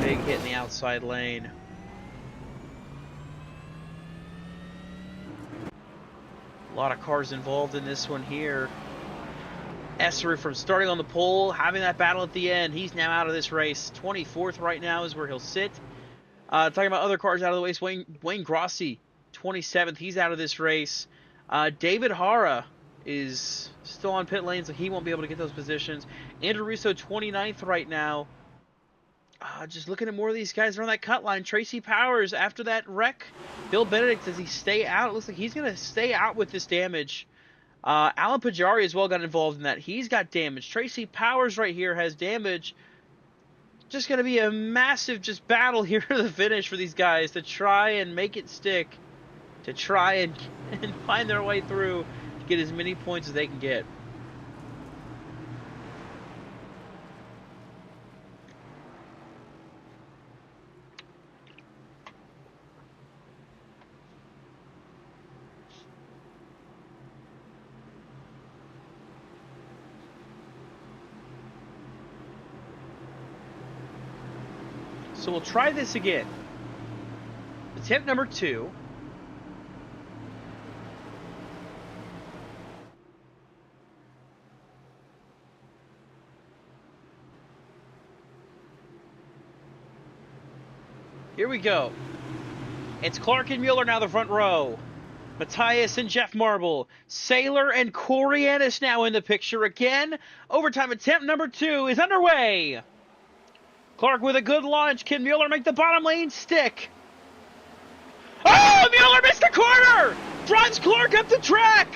Big hit in the outside lane. A lot of cars involved in this one here. Essery from starting on the pole, having that battle at the end. He's now out of this race. 24th right now is where he'll sit. Talking about other cars out of the way, Wayne Grossi, 27th. He's out of this race. David Hara is still on pit lane, so he won't be able to get those positions. Andrew Russo, 29th right now. Just looking at more of these guys around that cut line. Tracy Powers, after that wreck. Bill Benedict, does he stay out? It looks like he's going to stay out with this damage. Alan Pajari as well got involved in that. He's got damage. Tracy Powers right here has damage. Just going to be a massive just battle here to the finish for these guys to try and make it stick. To try and find their way through to get as many points as they can get. So we'll try this again. Attempt number 2. Here we go. It's Clark and Mueller now the front row. Matthias and Jeff Marble. Saylor and Corey Ennis now in the picture again. Overtime attempt number 2 is underway. Clark with a good launch. Can Mueller make the bottom lane stick? Oh, Mueller missed the corner! Drives Clark up the track!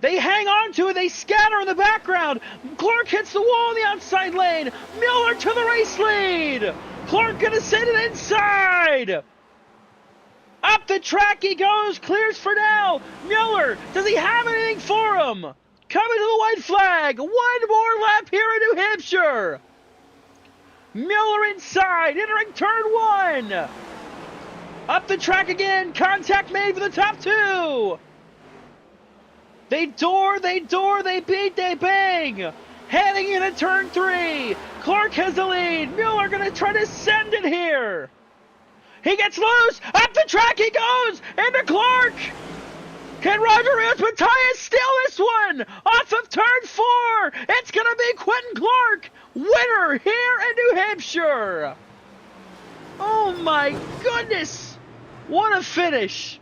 They hang on to it. They scatter in the background. Clark hits the wall in the outside lane. Mueller to the race lead. Clark gonna send it inside. Up the track he goes. Clears for now. Mueller, does he have anything for him? Coming to the white flag. One more lap here in New Hampshire. Mueller inside, entering turn 1. Up the track again. Contact made for the top 2. They beat, they bang. Heading into turn 3. Clark has the lead. Mueller going to try to send it here. He gets loose. Up the track he goes. Into Clark. Can Roger Rios Matthias steal this one? Off of turn 4. It's going to be Quentin Clark. Winner here in New Hampshire. Oh my goodness. What a finish.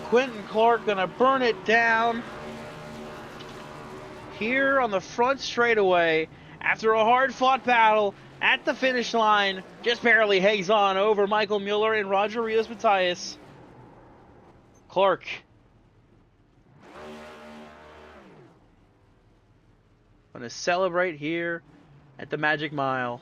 Quentin Clark gonna burn it down here on the front straightaway after a hard-fought battle at the finish line. Just barely hangs on over Michael Mueller and Roger Rios Matthias. Clark. Gonna celebrate here at the Magic Mile.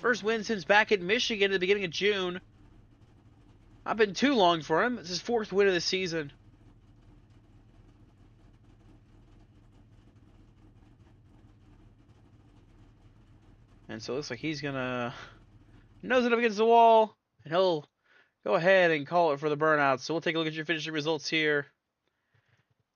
First win since back in Michigan at the beginning of June. Not been too long for him. It's his 4th win of the season. And so it looks like he's gonna nose it up against the wall, and he'll go ahead and call it for the burnout. So we'll take a look at your finishing results here.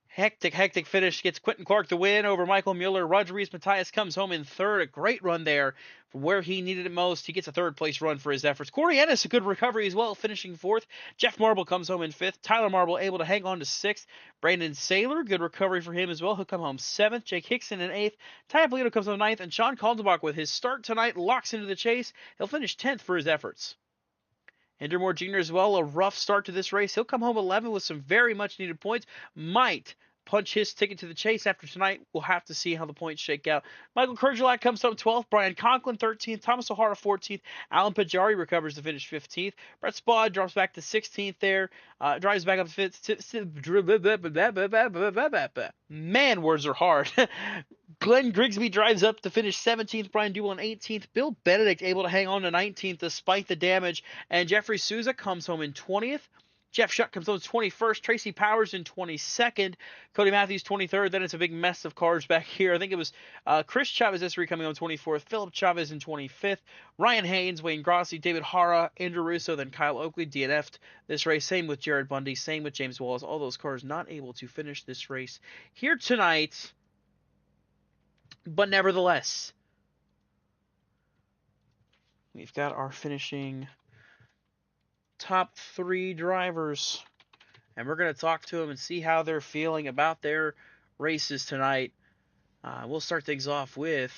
Hectic finish gets Quentin Clark the win over Michael Mueller. Roger Rios Matthias comes home in 3rd. A great run there from where he needed it most. He gets a 3rd place run for his efforts. Corey Ennis, a good recovery as well, finishing 4th. Jeff Marble comes home in 5th. Tyler Marble able to hang on to 6th. Brandon Saylor, good recovery for him as well. He'll come home 7th. Jake Hickson in 8th. Ty Polito comes home 9th. And Sean Kaldenbach with his start tonight locks into the chase. He'll finish 10th for his efforts. Ender Moore Jr. as well, a rough start to this race. He'll come home 11th with some very much needed points. Might punch his ticket to the chase after tonight. We'll have to see how the points shake out. Michael Kurgelak comes home 12th. Brian Conklin 13th. Thomas O'Hara 14th. Alan Pajari recovers to finish 15th. Brett Spaulding drops back to 16th there. Drives back up to 5th. Man, words are hard. Glenn Grigsby drives up to finish 17th. Brian Dumoulin 18th. Bill Benedict able to hang on to 19th despite the damage. And Jeffrey Souza comes home in 20th. Jeff Shutt comes home 21st. Tracy Powers in 22nd. Cody Matthews 23rd. Then it's a big mess of cars back here. I think it was Chris Chavez Esri coming home 24th. Philip Chavez in 25th. Ryan Haynes, Wayne Grossi, David Hara, Andrew Russo, then Kyle Oakley DNF'd this race. Same with Jared Bundy. Same with James Wallace. All those cars not able to finish this race here tonight. But nevertheless, we've got our finishing top 3 drivers, and we're going to talk to them and see how they're feeling about their races tonight. We'll start things off with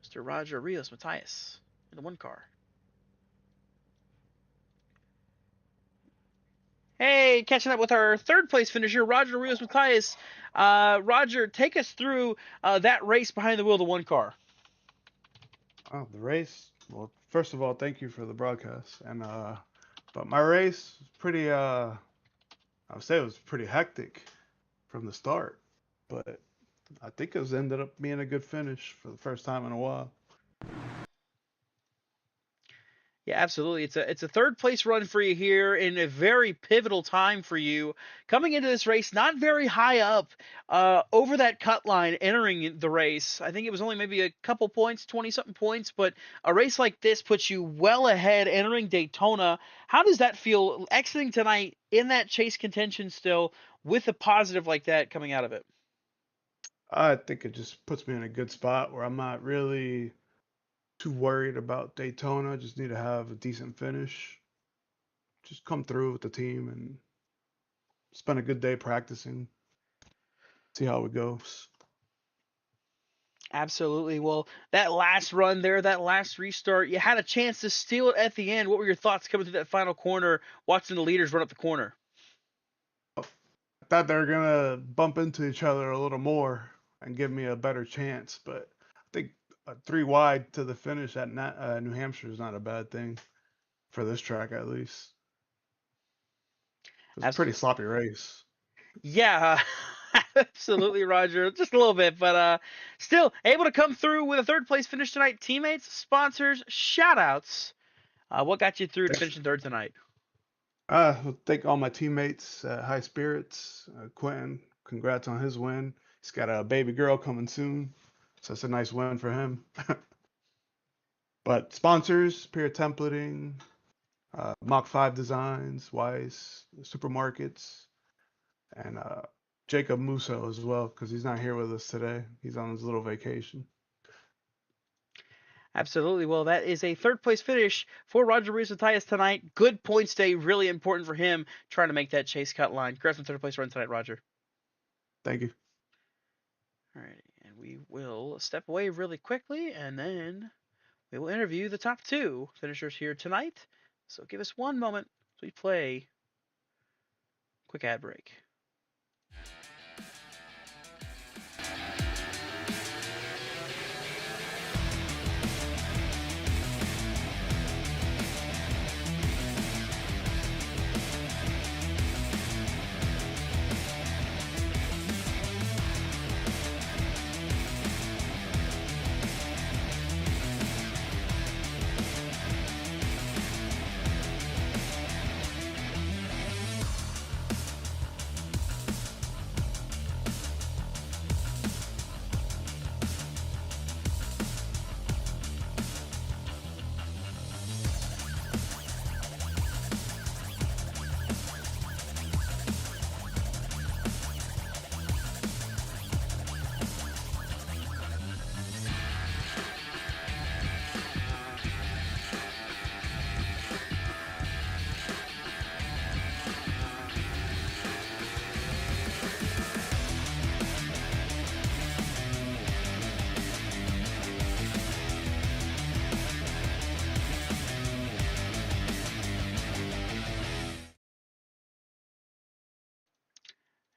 Mr. Roger Rios Matthias in the 1 car. Hey, catching up with our 3rd place finisher, Roger Rios Matthias. Roger, take us through that race behind the wheel of the 1 car. Oh, the race. Well, first of all, thank you for the broadcast. And but my race was pretty. I would say it was pretty hectic from the start, but I think it ended up being a good finish for the first time in a while. Yeah, absolutely. It's a 3rd place run for you here in a very pivotal time for you. Coming into this race, not very high up over that cut line entering the race. I think it was only maybe a couple points, 20-something points, but a race like this puts you well ahead entering Daytona. How does that feel exiting tonight in that chase contention still with a positive like that coming out of it? I think it just puts me in a good spot where I'm not really too worried about Daytona. I just need to have a decent finish. Just come through with the team and spend a good day practicing. See how it goes. Absolutely. Well, that last run there, that last restart, you had a chance to steal it at the end. What were your thoughts coming through that final corner, watching the leaders run up the corner? I thought they were gonna bump into each other a little more and give me a better chance, but I think three wide to the finish at New Hampshire is not a bad thing for this track at least. It was a pretty Absolutely. sloppy race. Yeah, absolutely, Roger. Just a little bit, but still able to come through with a third place finish tonight. Teammates, sponsors, shout outs. What got you through to Thanks. finishing third tonight? Well, thank all my teammates, High Spirits, Quentin. Congrats on his win. He's got a baby girl coming soon, so it's a nice win for him. But sponsors, Pure Templating, Mach 5 Designs, Weiss, Supermarkets, and Jacob Musso as well, because he's not here with us today. He's on his little vacation. Absolutely. Well, that is a third place finish for Roger Ruiz Matias tonight. Good points day, really important for him trying to make that chase cut line. Congrats on third place run tonight, Roger. Thank you. All right, and we will step away really quickly, and then we will interview the top two finishers here tonight. So give us one moment as we play quick ad break.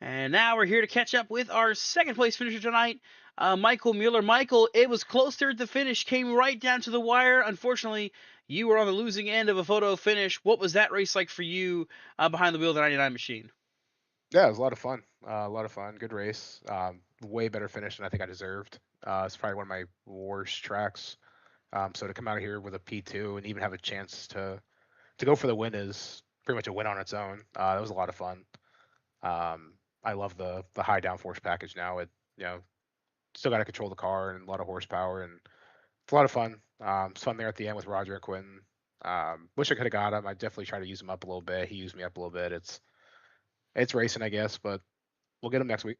And now we're here to catch up with our second place finisher tonight, Michael Mueller. Michael, it was close there at the finish, came right down to the wire. Unfortunately, you were on the losing end of a photo finish. What was that race like for you behind the wheel of the 99 machine? Yeah, it was a lot of fun. A lot of fun. Good race. Way better finish than I think I deserved. It's probably one of my worst tracks. So to come out of here with a P2 and even have a chance to go for the win is pretty much a win on its own. That was a lot of fun. I love the high downforce package now. It still got to control the car and a lot of horsepower, and it's a lot of fun. It's fun there at the end with Roger and Quentin. Wish I could have got him. I definitely tried to use him up a little bit. He used me up a little bit. It's racing, I guess, but we'll get him next week.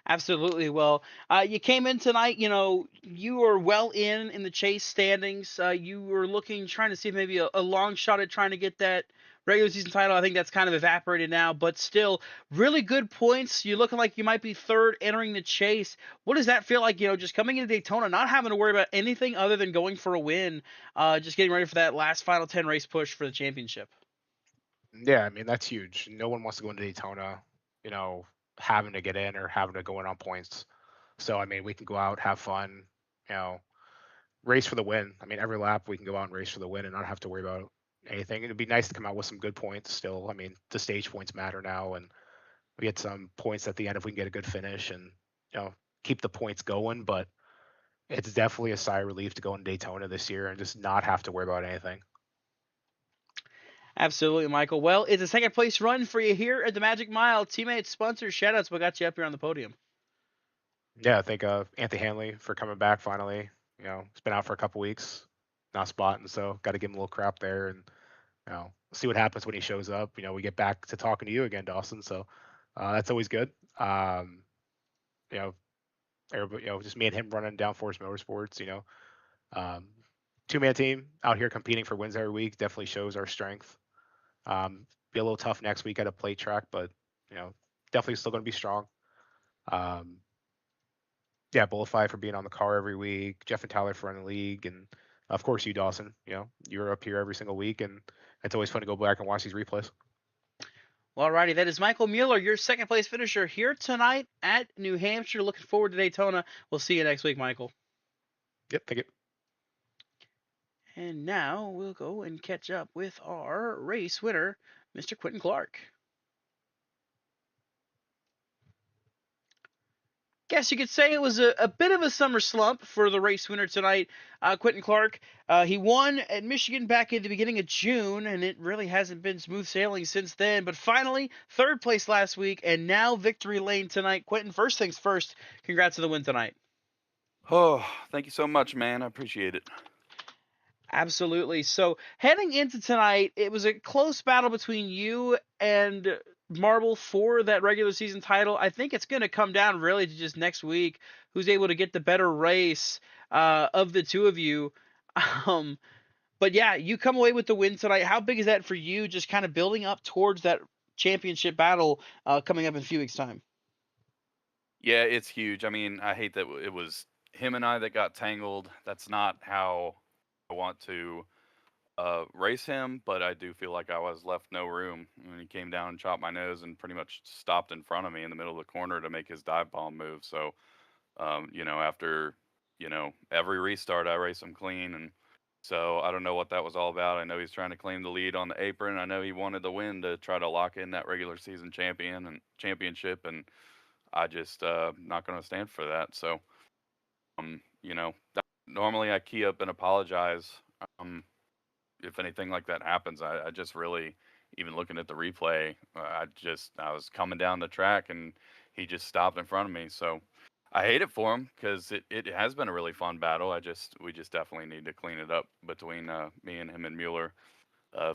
Absolutely. Well, you came in tonight. You were well in the chase standings. You were trying to see if maybe a long shot at trying to get that regular season title. I think that's kind of evaporated now, but still, really good points. You're looking like you might be third entering the chase. What does that feel like? Just coming into Daytona, not having to worry about anything other than going for a win, just getting ready for that last final 10 race push for the championship. Yeah, I mean that's huge. No one wants to go into Daytona, having to get in or having to go in on points. So I mean, we can go out, have fun, you know, race for the win. I mean, every lap we can go out and race for the win and not have to worry about anything. It'd be nice to come out with some good points still. I mean, the stage points matter now, and we get some points at the end if we can get a good finish and keep the points going. But it's definitely a sigh of relief to go in Daytona this year and just not have to worry about anything. Absolutely, Michael. Well, it's a second place run for you here at the Magic Mile. Teammates, sponsors, shoutouts. What got you up here on the podium? Yeah, I think Anthony Hanley for coming back finally. He's been out for a couple weeks, not spotting, so got to give him a little crap there, and see what happens when he shows up. We get back to talking to you again, Dawson. So that's always good. You know, everybody, just me and him running down Force Motorsports. Um, two-man team out here competing for wins every week definitely shows our strength. Be a little tough next week at a plate track, but definitely still going to be strong. Yeah, Bullify for being on the car every week, Jeff and Tyler for running the league, and of course you, Dawson. You're up here every single week, and it's always fun to go back and watch these replays. Well, alrighty, that is Michael Mueller, your second place finisher here tonight at New Hampshire. Looking forward to Daytona. We'll see you next week, Michael. Yep, thank you. And now we'll go and catch up with our race winner, Mr. Quentin Clark. Guess you could say it was a bit of a summer slump for the race winner tonight, Quentin Clark. He won at Michigan back at the beginning of June, and it really hasn't been smooth sailing since then. But finally, third place last week, and now victory lane tonight. Quentin, first things first, congrats on the win tonight. Oh, thank you so much, man. I appreciate it. Absolutely. So heading into tonight, it was a close battle between you and Marble for that regular season title. I think it's going to come down really to just next week who's able to get the better race of the two of you. But yeah, you come away with the win tonight. How big is that for you, just kind of building up towards that championship battle coming up in a few weeks' time? Yeah, it's huge. I mean, I hate that it was him and I that got tangled. That's not how I want to race him, but I do feel like I was left no room when he came down and chopped my nose and pretty much stopped in front of me in the middle of the corner to make his dive bomb move. So, after, every restart, I race him clean. And so I don't know what that was all about. I know he's trying to claim the lead on the apron. I know he wanted the win to try to lock in that regular season championship. And I just not going to stand for that. So, normally I key up and apologize. If anything like that happens, I just really, even looking at the replay, I was coming down the track and he just stopped in front of me. So I hate it for him because it has been a really fun battle. We just definitely need to clean it up between me and him and Mueller.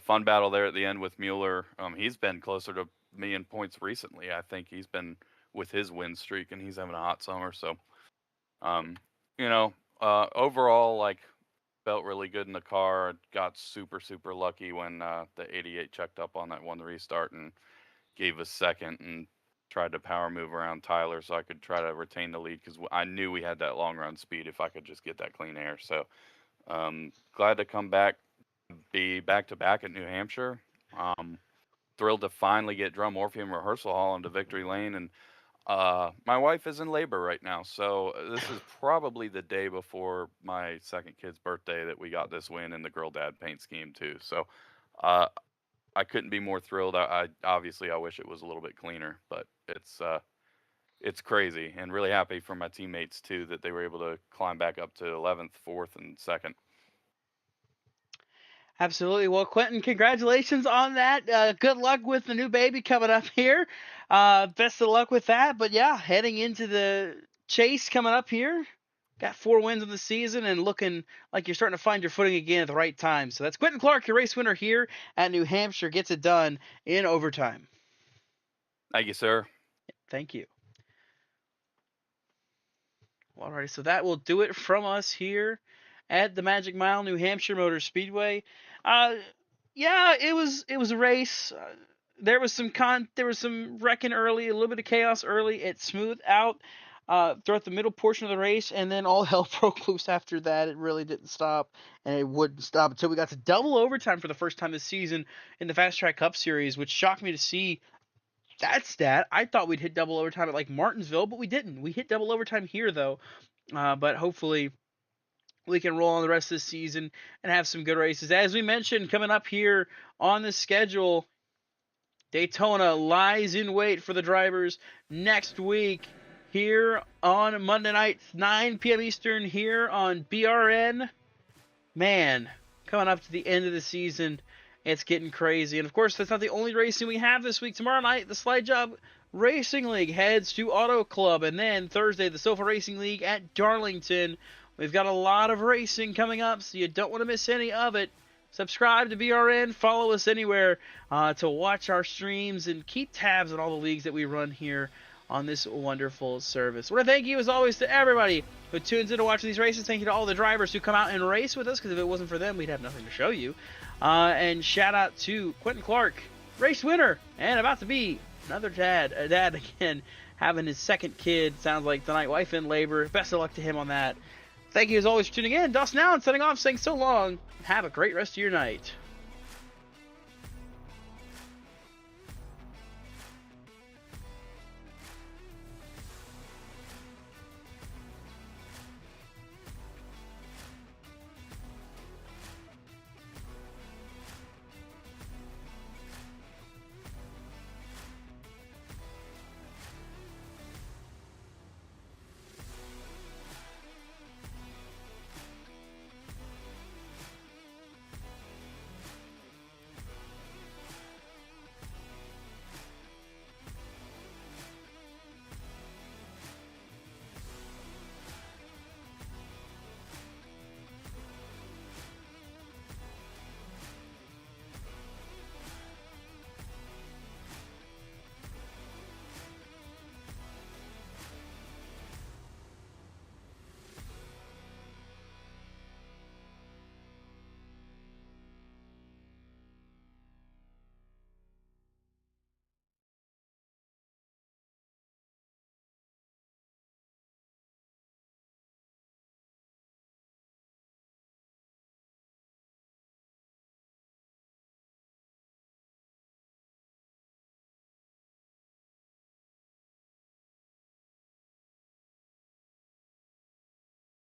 Fun battle there at the end with Mueller. He's been closer to me in points recently. I think he's been with his win streak and he's having a hot summer. So, overall, like, felt really good in the car. Got super, super lucky when the 88 checked up on that one restart and gave us second and tried to power move around Tyler so I could try to retain the lead because I knew we had that long run speed if I could just get that clean air. So glad to come back, be back-to-back at New Hampshire. Thrilled to finally get Drum Orpheum Rehearsal Hall into victory lane. And my wife is in labor right now, so this is probably the day before my second kid's birthday that we got this win in the girl dad paint scheme too. So I couldn't be more thrilled. I obviously I wish it was a little bit cleaner, but it's crazy, and really happy for my teammates too that they were able to climb back up to 11th, 4th, and 2nd. Absolutely. Well, Quentin, congratulations on that. Good luck with the new baby coming up here. Best of luck with that. But yeah, heading into the chase coming up here. Got 4 wins in the season and looking like you're starting to find your footing again at the right time. So that's Quentin Clark, your race winner here at New Hampshire. Gets it done in overtime. Thank you, sir. Thank you. Well, alrighty, so that will do it from us here at the Magic Mile, New Hampshire Motor Speedway. Yeah, it was a race. There was some wrecking early, a little bit of chaos early. It smoothed out throughout the middle portion of the race, and then all hell broke loose after that. It really didn't stop, and it wouldn't stop until we got to double overtime for the first time this season in the FastTrack Cup Series, which shocked me to see that stat. I thought we'd hit double overtime at like Martinsville, but we didn't. We hit double overtime here though, but hopefully we can roll on the rest of the season and have some good races. As we mentioned, coming up here on the schedule, Daytona lies in wait for the drivers next week here on Monday night, 9 p.m. Eastern here on BRN. Man, coming up to the end of the season, it's getting crazy. And of course, that's not the only racing we have this week. Tomorrow night, the Slide Job Racing League heads to Auto Club. And then Thursday, the Sofa Racing League at Darlington. We've got a lot of racing coming up, so you don't want to miss any of it. Subscribe to BRN, follow us anywhere to watch our streams and keep tabs on all the leagues that we run here on this wonderful service. I want to thank you, as always, to everybody who tunes in to watch these races. Thank you to all the drivers who come out and race with us, because if it wasn't for them, we'd have nothing to show you. And shout out to Quentin Clark, race winner, and about to be another dad again having his second kid, sounds like tonight, wife in labor. Best of luck to him on that. Thank you as always for tuning in. Dustin Allen signing off, saying so long. Have a great rest of your night.